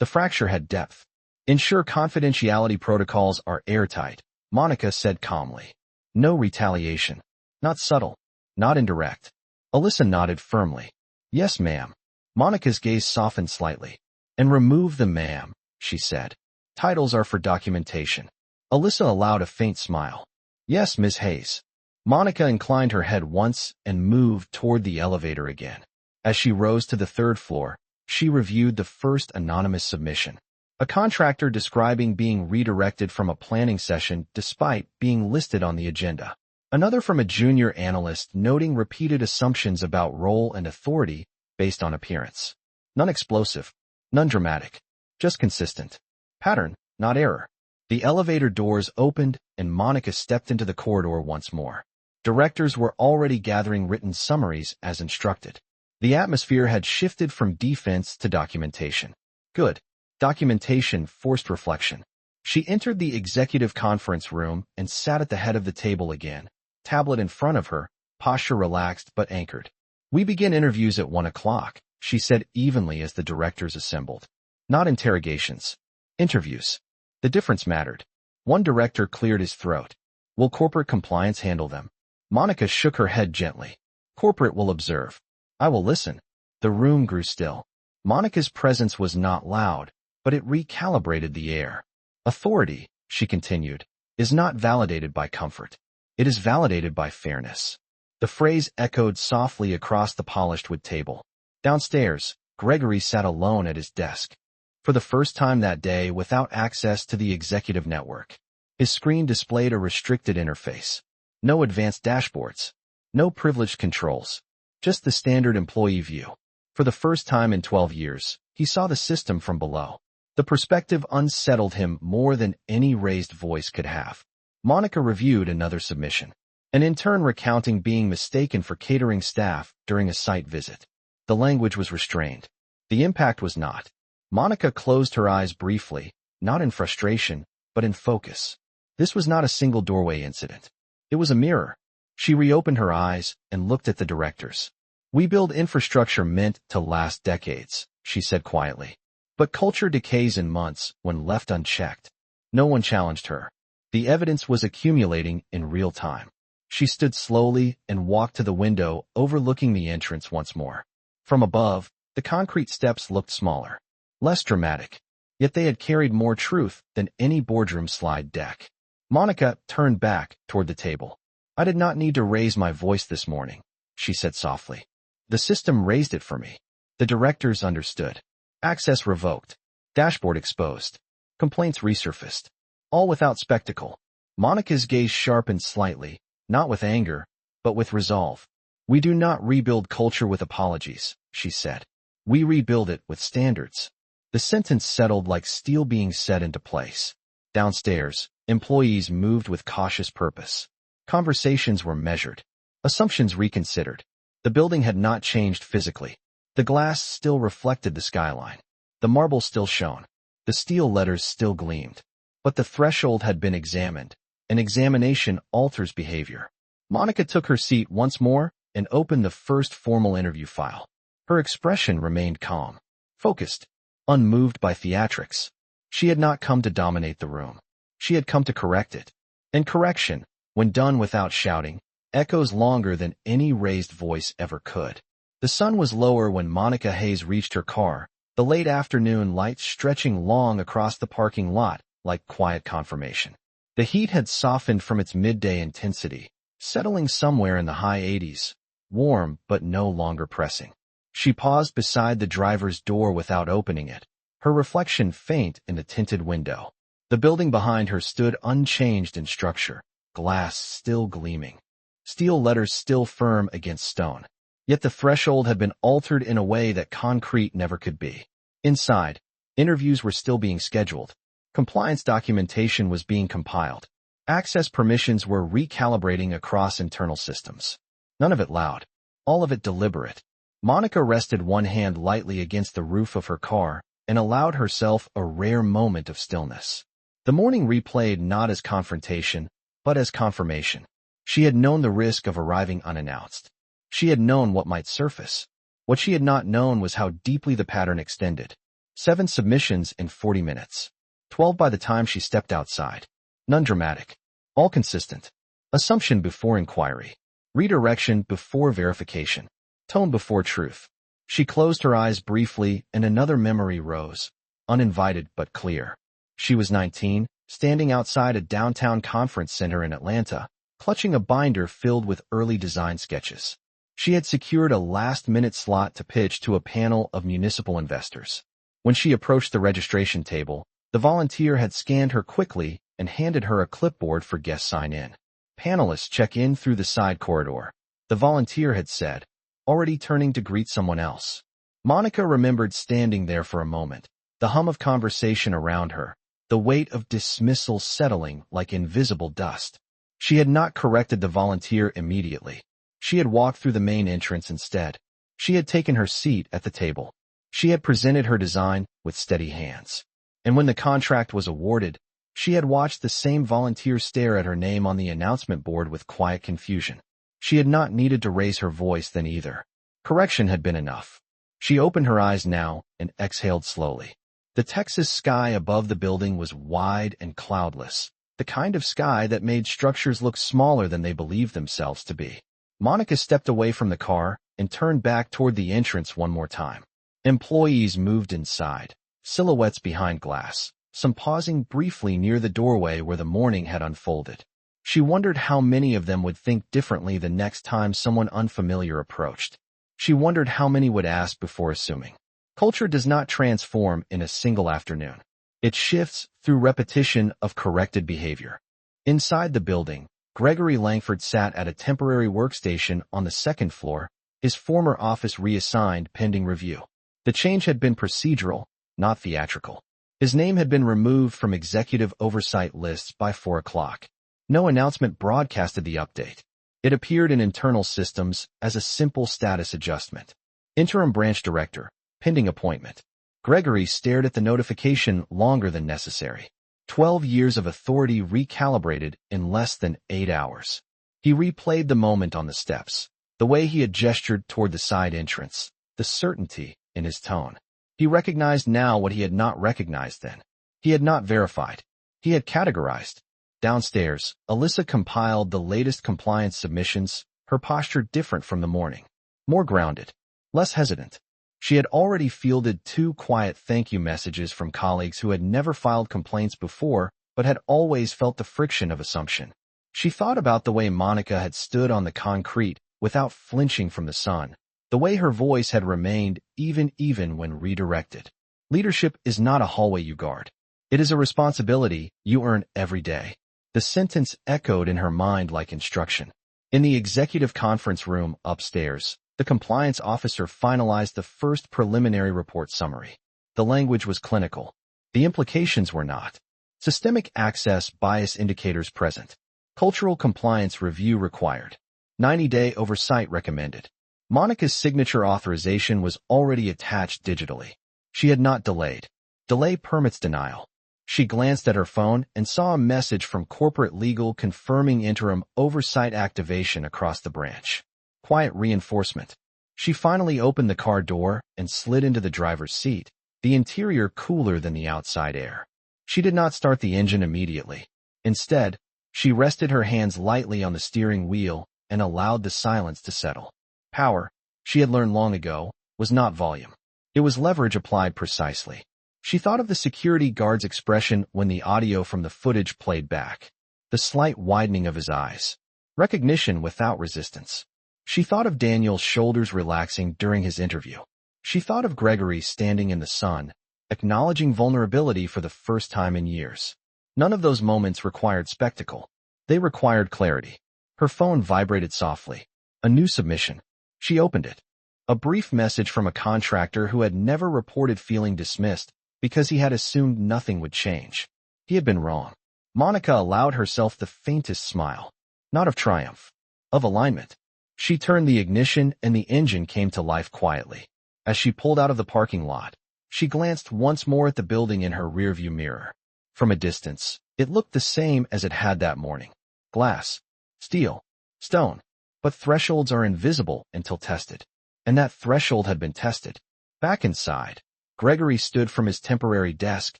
The fracture had depth. "Ensure confidentiality protocols are airtight," Monica said calmly. "No retaliation. Not subtle. Not indirect." Alyssa nodded firmly. "Yes, ma'am." Monica's gaze softened slightly. "And remove the ma'am," she said. "Titles are for documentation." Alyssa allowed a faint smile. "Yes, Ms. Hayes." Monica inclined her head once and moved toward the elevator again. As she rose to the 3rd floor, she reviewed the first anonymous submission. A contractor describing being redirected from a planning session despite being listed on the agenda. Another from a junior analyst noting repeated assumptions about role and authority based on appearance. None explosive, none dramatic, just consistent. Pattern, not error. The elevator doors opened and Monica stepped into the corridor once more. Directors were already gathering written summaries as instructed. The atmosphere had shifted from defense to documentation. Good. Documentation forced reflection. She entered the executive conference room and sat at the head of the table again, tablet in front of her, posture relaxed but anchored. "We begin interviews at 1 o'clock, she said evenly as the directors assembled. "Not interrogations. Interviews." The difference mattered. One director cleared his throat. "Will corporate compliance handle them?" Monica shook her head gently. "Corporate will observe. I will listen." The room grew still. Monica's presence was not loud, but it recalibrated the air. "Authority," she continued, "is not validated by comfort. It is validated by fairness." The phrase echoed softly across the polished wood table. Downstairs, Gregory sat alone at his desk. For the first time that day without access to the executive network. His screen displayed a restricted interface. No advanced dashboards. No privileged controls. Just the standard employee view. For the first time in 12 years, he saw the system from below. The perspective unsettled him more than any raised voice could have. Monica reviewed another submission, an intern recounting being mistaken for catering staff during a site visit. The language was restrained. The impact was not. Monica closed her eyes briefly, not in frustration, but in focus. This was not a single doorway incident. It was a mirror. She reopened her eyes and looked at the directors. "We build infrastructure meant to last decades," she said quietly. "But culture decays in months when left unchecked." No one challenged her. The evidence was accumulating in real time. She stood slowly and walked to the window overlooking the entrance once more. From above, the concrete steps looked smaller, less dramatic, yet they had carried more truth than any boardroom slide deck. Monica turned back toward the table. "I did not need to raise my voice this morning," she said softly. "The system raised it for me." The directors understood. Access revoked. Dashboard exposed. Complaints resurfaced. All without spectacle. Monica's gaze sharpened slightly, not with anger, but with resolve. "We do not rebuild culture with apologies," she said. "We rebuild it with standards." The sentence settled like steel being set into place. Downstairs, employees moved with cautious purpose. Conversations were measured. Assumptions reconsidered. The building had not changed physically. The glass still reflected the skyline. The marble still shone. The steel letters still gleamed. But the threshold had been examined. An examination alters behavior. Monica took her seat once more and opened the first formal interview file. Her expression remained calm, focused, unmoved by theatrics. She had not come to dominate the room. She had come to correct it. And correction, when done without shouting, echoes longer than any raised voice ever could. The sun was lower when Monica Hayes reached her car, the late afternoon light stretching long across the parking lot like quiet confirmation. The heat had softened from its midday intensity, settling somewhere in the high 80s, warm but no longer pressing. She paused beside the driver's door without opening it, her reflection faint in the tinted window. The building behind her stood unchanged in structure, glass still gleaming, steel letters still firm against stone. Yet the threshold had been altered in a way that concrete never could be. Inside, interviews were still being scheduled. Compliance documentation was being compiled. Access permissions were recalibrating across internal systems. None of it loud, all of it deliberate. Monica rested one hand lightly against the roof of her car and allowed herself a rare moment of stillness. The morning replayed not as confrontation, but as confirmation. She had known the risk of arriving unannounced. She had known what might surface. What she had not known was how deeply the pattern extended. 7 submissions in 40 minutes. 12 by the time she stepped outside. None dramatic. All consistent. Assumption before inquiry. Redirection before verification. Tone before truth. She closed her eyes briefly and another memory rose. Uninvited but clear. She was 19, standing outside a downtown conference center in Atlanta, clutching a binder filled with early design sketches. She had secured a last-minute slot to pitch to a panel of municipal investors. When she approached the registration table, the volunteer had scanned her quickly and handed her a clipboard for guest sign-in. Panelists check in through the side corridor, the volunteer had said, already turning to greet someone else. Monica remembered standing there for a moment, the hum of conversation around her, the weight of dismissal settling like invisible dust. She had not corrected the volunteer immediately. She had walked through the main entrance instead. She had taken her seat at the table. She had presented her design with steady hands. And when the contract was awarded, she had watched the same volunteer stare at her name on the announcement board with quiet confusion. She had not needed to raise her voice then either. Correction had been enough. She opened her eyes now and exhaled slowly. The Texas sky above the building was wide and cloudless, the kind of sky that made structures look smaller than they believed themselves to be. Monica stepped away from the car and turned back toward the entrance one more time. Employees moved inside, silhouettes behind glass, some pausing briefly near the doorway where the morning had unfolded. She wondered how many of them would think differently the next time someone unfamiliar approached. She wondered how many would ask before assuming. Culture does not transform in a single afternoon. It shifts through repetition of corrected behavior. Inside the building, Gregory Langford sat at a temporary workstation on the second floor, his former office reassigned pending review. The change had been procedural, not theatrical. His name had been removed from executive oversight lists by 4 o'clock. No announcement broadcasted the update. It appeared in internal systems as a simple status adjustment. Interim branch director, pending appointment. Gregory stared at the notification longer than necessary. 12 years of authority recalibrated in less than 8 hours. He replayed the moment on the steps, the way he had gestured toward the side entrance, the certainty in his tone. He recognized now what he had not recognized then. He had not verified. He had categorized. Downstairs, Alyssa compiled the latest compliance submissions, her posture different from the morning. More grounded. Less hesitant. She had already fielded 2 quiet thank you messages from colleagues who had never filed complaints before, but had always felt the friction of assumption. She thought about the way Monica had stood on the concrete without flinching from the sun, the way her voice had remained even when redirected. Leadership is not a hallway you guard. It is a responsibility you earn every day. The sentence echoed in her mind like instruction. In the executive conference room upstairs, the compliance officer finalized the first preliminary report summary. The language was clinical. The implications were not. Systemic access bias indicators present. Cultural compliance review required. 90-day oversight recommended. Monica's signature authorization was already attached digitally. She had not delayed. Delay permits denial. She glanced at her phone and saw a message from corporate legal confirming interim oversight activation across the branch. Quiet reinforcement. She finally opened the car door and slid into the driver's seat, the interior cooler than the outside air. She did not start the engine immediately. Instead, she rested her hands lightly on the steering wheel and allowed the silence to settle. Power, she had learned long ago, was not volume. It was leverage applied precisely. She thought of the security guard's expression when the audio from the footage played back. The slight widening of his eyes. Recognition without resistance. She thought of Daniel's shoulders relaxing during his interview. She thought of Gregory standing in the sun, acknowledging vulnerability for the first time in years. None of those moments required spectacle. They required clarity. Her phone vibrated softly. A new submission. She opened it. A brief message from a contractor who had never reported feeling dismissed because he had assumed nothing would change. He had been wrong. Monica allowed herself the faintest smile. Not of triumph. Of alignment. She turned the ignition and the engine came to life quietly. As she pulled out of the parking lot, she glanced once more at the building in her rearview mirror. From a distance, it looked the same as it had that morning. Glass, steel, stone. But thresholds are invisible until tested. And that threshold had been tested. Back inside, Gregory stood from his temporary desk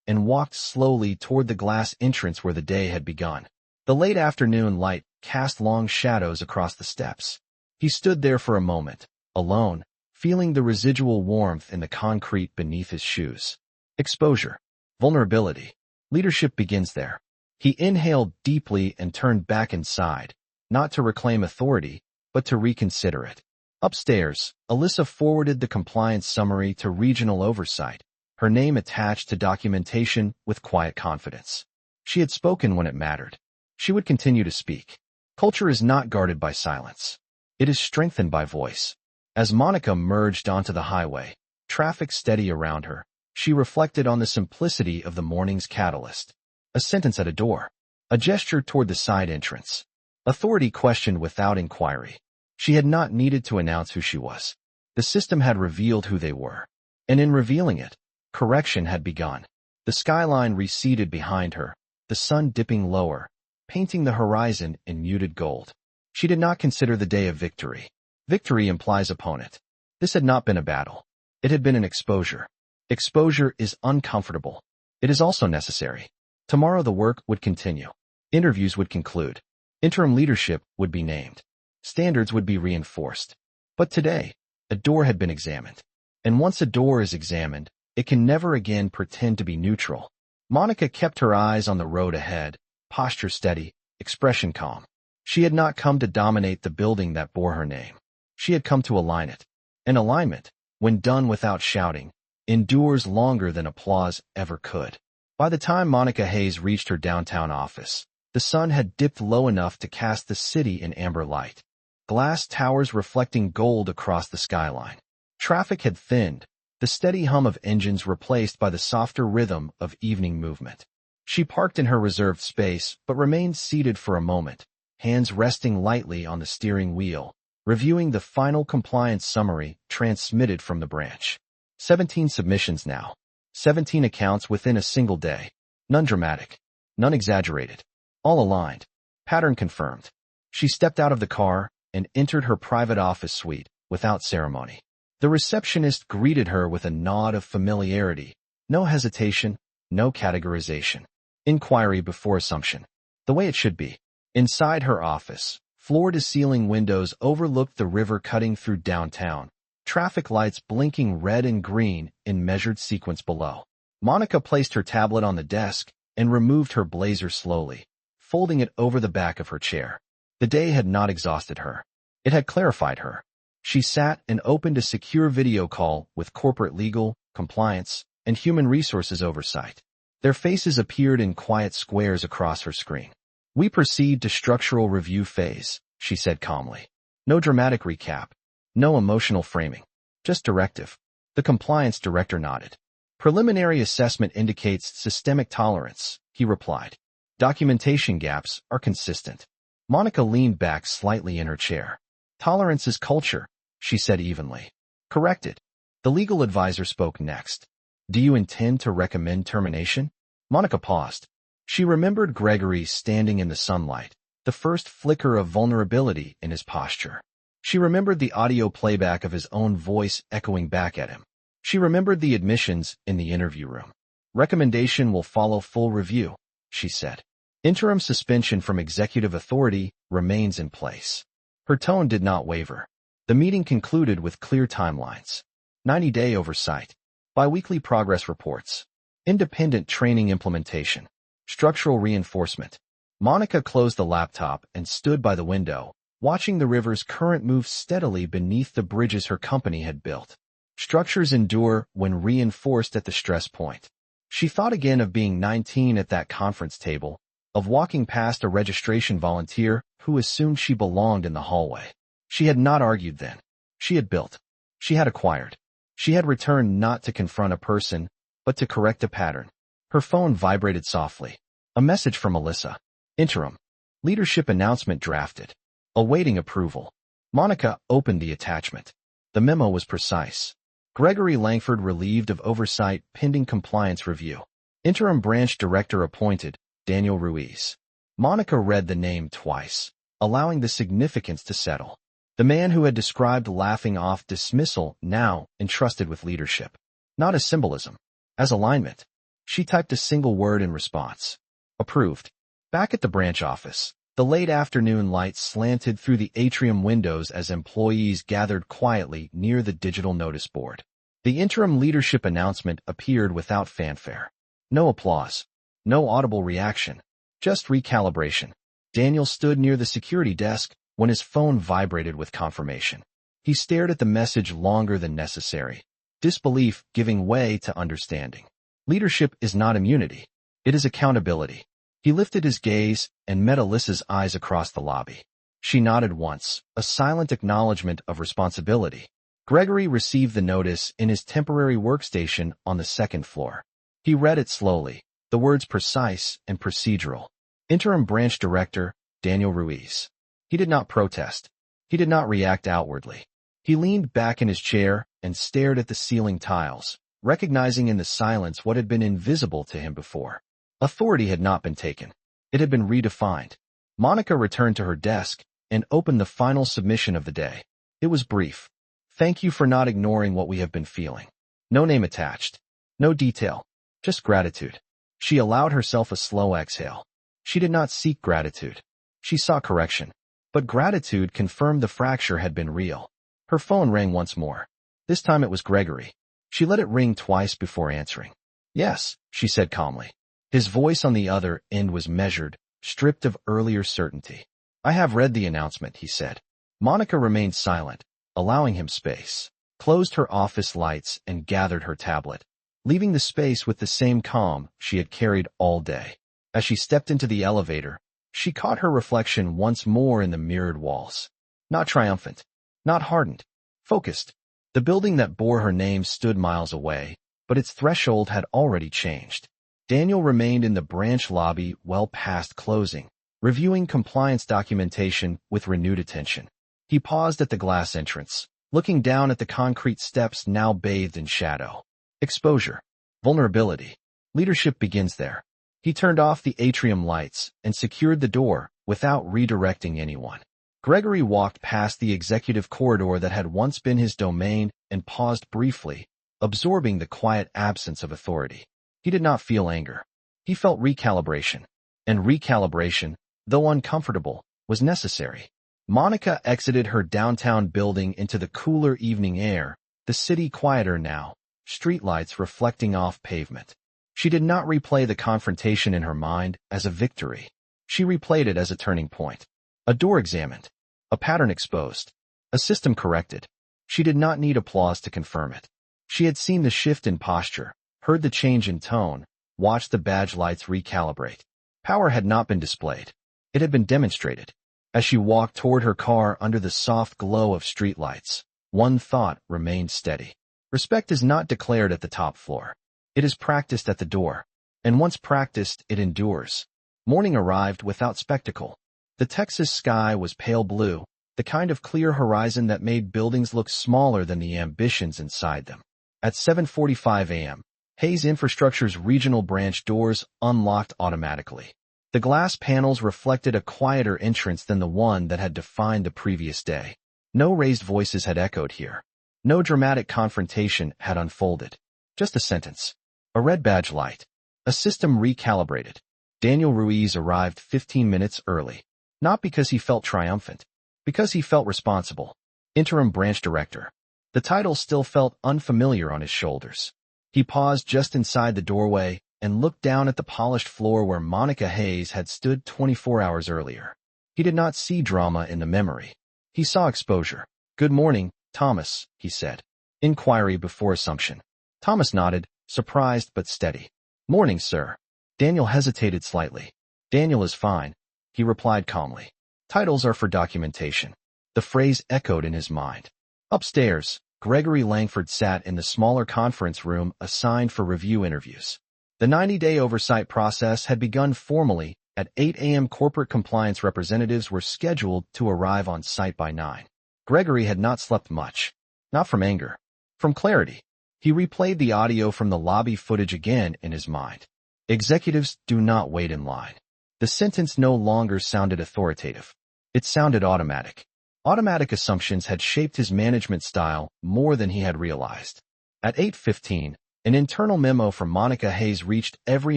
and walked slowly toward the glass entrance where the day had begun. The late afternoon light cast long shadows across the steps. He stood there for a moment, alone, feeling the residual warmth in the concrete beneath his shoes. Exposure. Vulnerability. Leadership begins there. He inhaled deeply and turned back inside, not to reclaim authority, but to reconsider it. Upstairs, Alyssa forwarded the compliance summary to regional oversight, her name attached to documentation with quiet confidence. She had spoken when it mattered. She would continue to speak. Culture is not guarded by silence. It is strengthened by voice. As Monica merged onto the highway, traffic steady around her, she reflected on the simplicity of the morning's catalyst. A sentence at a door. A gesture toward the side entrance. Authority questioned without inquiry. She had not needed to announce who she was. The system had revealed who they were. And in revealing it, correction had begun. The skyline receded behind her, the sun dipping lower, painting the horizon in muted gold. She did not consider the day a victory. Victory implies opponent. This had not been a battle. It had been an exposure. Exposure is uncomfortable. It is also necessary. Tomorrow the work would continue. Interviews would conclude. Interim leadership would be named. Standards would be reinforced. But today, a door had been examined. And once a door is examined, it can never again pretend to be neutral. Monica kept her eyes on the road ahead, posture steady, expression calm. She had not come to dominate the building that bore her name. She had come to align it. And alignment, when done without shouting, endures longer than applause ever could. By the time Monica Hayes reached her downtown office, the sun had dipped low enough to cast the city in amber light. Glass towers reflecting gold across the skyline. Traffic had thinned, the steady hum of engines replaced by the softer rhythm of evening movement. She parked in her reserved space but remained seated for a moment, hands resting lightly on the steering wheel, reviewing the final compliance summary transmitted from the branch. 17 submissions now. 17 accounts within a single day. None dramatic. None exaggerated. All aligned. Pattern confirmed. She stepped out of the car and entered her private office suite without ceremony. The receptionist greeted her with a nod of familiarity. No hesitation, no categorization. Inquiry before assumption. The way it should be. Inside her office, floor-to-ceiling windows overlooked the river cutting through downtown, traffic lights blinking red and green in measured sequence below. Monica placed her tablet on the desk and removed her blazer slowly, folding it over the back of her chair. The day had not exhausted her. It had clarified her. She sat and opened a secure video call with corporate legal, compliance, and human resources oversight. Their faces appeared in quiet squares across her screen. "We proceed to structural review phase," she said calmly. No dramatic recap. No emotional framing. Just directive. The compliance director nodded. "Preliminary assessment indicates systemic tolerance," he replied. "Documentation gaps are consistent." Monica leaned back slightly in her chair. "Tolerance is culture," she said evenly. "Corrected." The legal advisor spoke next. Do you intend to recommend termination? Monica paused. She remembered Gregory standing in the sunlight, the first flicker of vulnerability in his posture. She remembered the audio playback of his own voice echoing back at him. She remembered the admissions in the interview room. Recommendation will follow full review, she said. Interim suspension from executive authority remains in place. Her tone did not waver. The meeting concluded with clear timelines. 90-day oversight. Biweekly progress reports. Independent training implementation. Structural reinforcement. Monica closed the laptop and stood by the window, watching the river's current move steadily beneath the bridges her company had built. Structures endure when reinforced at the stress point. She thought again of being 19 at that conference table, of walking past a registration volunteer who assumed she belonged in the hallway. She had not argued then. She had built. She had acquired. She had returned not to confront a person, but to correct a pattern. Her phone vibrated softly. A message from Melissa. Interim. Leadership announcement drafted. Awaiting approval. Monica opened the attachment. The memo was precise. Gregory Langford relieved of oversight pending compliance review. Interim branch director appointed, Daniel Ruiz. Monica read the name twice, allowing the significance to settle. The man who had described laughing off dismissal now entrusted with leadership. Not as symbolism. As alignment. She typed a single word in response. Approved. Back at the branch office, the late afternoon light slanted through the atrium windows as employees gathered quietly near the digital notice board. The interim leadership announcement appeared without fanfare. No applause. No audible reaction. Just recalibration. Daniel stood near the security desk when his phone vibrated with confirmation. He stared at the message longer than necessary, disbelief giving way to understanding. Leadership is not immunity. It is accountability. He lifted his gaze and met Alyssa's eyes across the lobby. She nodded once, a silent acknowledgement of responsibility. Gregory received the notice in his temporary workstation on the second floor. He read it slowly, the words precise and procedural. Interim branch director, Daniel Ruiz. He did not protest. He did not react outwardly. He leaned back in his chair and stared at the ceiling tiles, recognizing in the silence what had been invisible to him before. Authority had not been taken. It had been redefined. Monica returned to her desk and opened the final submission of the day. It was brief. Thank you for not ignoring what we have been feeling. No name attached. No detail. Just gratitude. She allowed herself a slow exhale. She did not seek gratitude. She sought correction. But gratitude confirmed the fracture had been real. Her phone rang once more. This time it was Gregory. She let it ring twice before answering. Yes, she said calmly. His voice on the other end was measured, stripped of earlier certainty. I have read the announcement, he said. Monica remained silent, allowing him space, closed her office lights and gathered her tablet, leaving the space with the same calm she had carried all day. As she stepped into the elevator, she caught her reflection once more in the mirrored walls. Not triumphant, not hardened, focused. The building that bore her name stood miles away, but its threshold had already changed. Daniel remained in the branch lobby well past closing, reviewing compliance documentation with renewed attention. He paused at the glass entrance, looking down at the concrete steps now bathed in shadow. Exposure. Vulnerability. Leadership begins there. He turned off the atrium lights and secured the door without redirecting anyone. Gregory walked past the executive corridor that had once been his domain and paused briefly, absorbing the quiet absence of authority. He did not feel anger. He felt recalibration. And recalibration, though uncomfortable, was necessary. Monica exited her downtown building into the cooler evening air, the city quieter now, streetlights reflecting off pavement. She did not replay the confrontation in her mind as a victory. She replayed it as a turning point. A door examined. A pattern exposed. A system corrected. She did not need applause to confirm it. She had seen the shift in posture, heard the change in tone, watched the badge lights recalibrate. Power had not been displayed. It had been demonstrated. As she walked toward her car under the soft glow of streetlights, one thought remained steady. Respect is not declared at the top floor. It is practiced at the door. And once practiced, it endures. Morning arrived without spectacle. The Texas sky was pale blue, the kind of clear horizon that made buildings look smaller than the ambitions inside them. At 7:45 a.m., Hayes Infrastructure's regional branch doors unlocked automatically. The glass panels reflected a quieter entrance than the one that had defined the previous day. No raised voices had echoed here. No dramatic confrontation had unfolded. Just a sentence. A red badge light. A system recalibrated. Daniel Ruiz arrived 15 minutes early. Not because he felt triumphant. Because he felt responsible. Interim branch director. The title still felt unfamiliar on his shoulders. He paused just inside the doorway and looked down at the polished floor where Monica Hayes had stood 24 hours earlier. He did not see drama in the memory. He saw exposure. "Good morning, Thomas," he said. Inquiry before assumption. Thomas nodded, surprised but steady. "Morning, sir." Daniel hesitated slightly. "Daniel is fine," he replied calmly. "Titles are for documentation." The phrase echoed in his mind. Upstairs, Gregory Langford sat in the smaller conference room assigned for review interviews. The 90-day oversight process had begun formally. At 8 a.m. corporate compliance representatives were scheduled to arrive on site by 9. Gregory had not slept much. Not from anger. From clarity. He replayed the audio from the lobby footage again in his mind. "Executives do not wait in line." The sentence no longer sounded authoritative. It sounded automatic. Automatic assumptions had shaped his management style more than he had realized. At 8:15, an internal memo from Monica Hayes reached every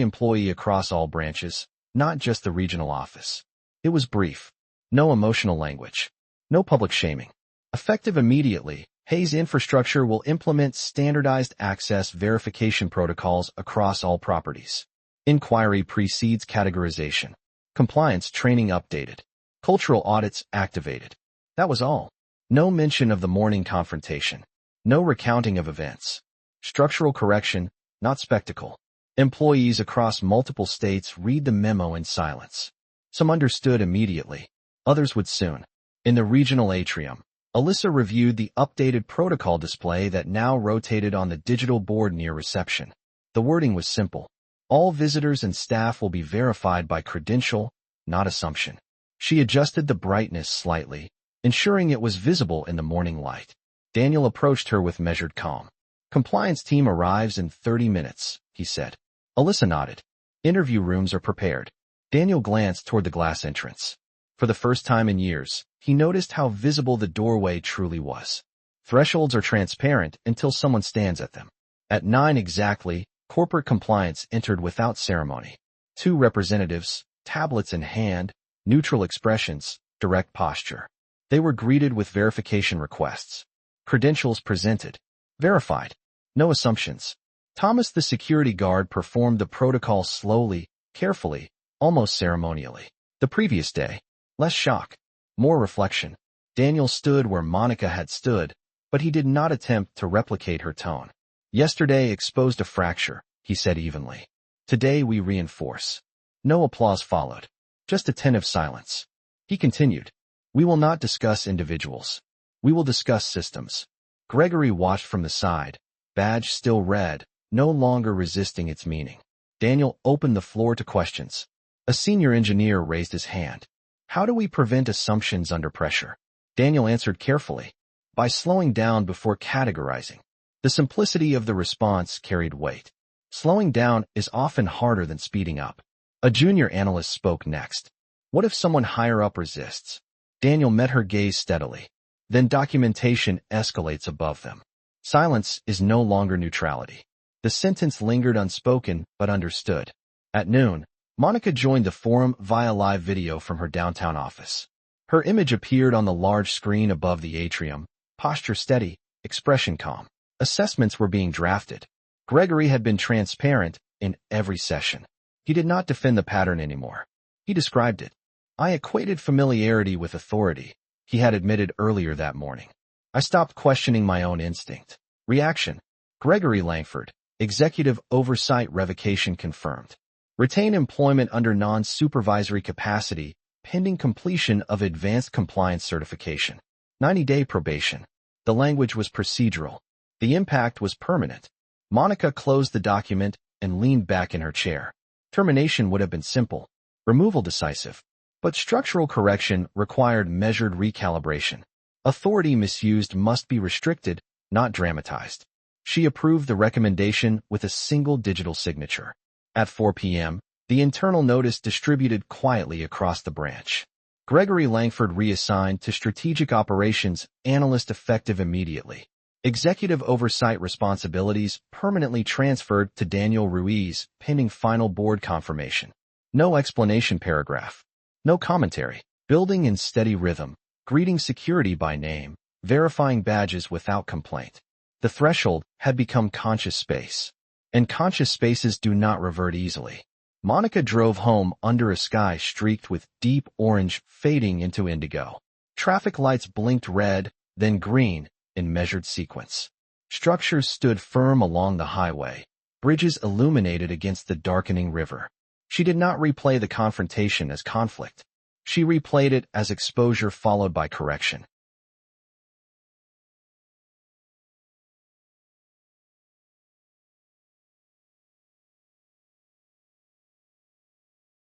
employee across all branches, not just the regional office. It was brief. No emotional language. No public shaming. Effective immediately, Hayes Infrastructure will implement standardized access verification protocols across all properties. Inquiry precedes categorization. Compliance training updated. Cultural audits activated. That was all. No mention of the morning confrontation. No recounting of events. Structural correction, not spectacle. Employees across multiple states read the memo in silence. Some understood immediately. Others would soon. In the regional atrium, Alyssa reviewed the updated protocol display that now rotated on the digital board near reception. The wording was simple. All visitors and staff will be verified by credential, not assumption. She adjusted the brightness slightly, ensuring it was visible in the morning light. Daniel approached her with measured calm. "Compliance team arrives in 30 minutes, he said. Alyssa nodded. "Interview rooms are prepared." Daniel glanced toward the glass entrance. For the first time in years, he noticed how visible the doorway truly was. Thresholds are transparent until someone stands at them. At 9 exactly, corporate compliance entered without ceremony. 2 representatives, tablets in hand, neutral expressions, direct posture. They were greeted with verification requests. Credentials presented. Verified. No assumptions. Thomas the security guard performed the protocol slowly, carefully, almost ceremonially. The previous day. Less shock. More reflection. Daniel stood where Monica had stood, but he did not attempt to replicate her tone. "Yesterday exposed a fracture," he said evenly. "Today we reinforce." No applause followed. Just attentive silence. He continued. "We will not discuss individuals. We will discuss systems." Gregory watched from the side, badge still red, no longer resisting its meaning. Daniel opened the floor to questions. A senior engineer raised his hand. "How do we prevent assumptions under pressure?" Daniel answered carefully. "By slowing down before categorizing." The simplicity of the response carried weight. Slowing down is often harder than speeding up. A junior analyst spoke next. "What if someone higher up resists?" Daniel met her gaze steadily. Then documentation escalates above them. Silence is no longer neutrality. The sentence lingered unspoken but understood. At noon, Monica joined the forum via live video from her downtown office. Her image appeared on the large screen above the atrium, posture steady, expression calm. Assessments were being drafted. Gregory had been transparent in every session. He did not defend the pattern anymore. He described it. "I equated familiarity with authority," he had admitted earlier that morning. "I stopped questioning my own instinct." Reaction. Gregory Langford, Executive Oversight Revocation confirmed. Retain employment under non-supervisory capacity, pending completion of advanced compliance certification. 90-day probation. The language was procedural. The impact was permanent. Monica closed the document and leaned back in her chair. Termination would have been simple. Removal decisive. But structural correction required measured recalibration. Authority misused must be restricted, not dramatized. She approved the recommendation with a single digital signature. At 4 p.m., the internal notice distributed quietly across the branch. Gregory Langford reassigned to Strategic Operations Analyst effective immediately. Executive oversight responsibilities permanently transferred to Daniel Ruiz, pending final board confirmation. No explanation paragraph. No commentary. Building in steady rhythm. Greeting security by name. Verifying badges without complaint. The threshold had become conscious space. And conscious spaces do not revert easily. Monica drove home under a sky streaked with deep orange fading into indigo. Traffic lights blinked red, then green, in measured sequence. Structures stood firm along the highway, bridges illuminated against the darkening river. She did not replay the confrontation as conflict. She replayed it as exposure followed by correction.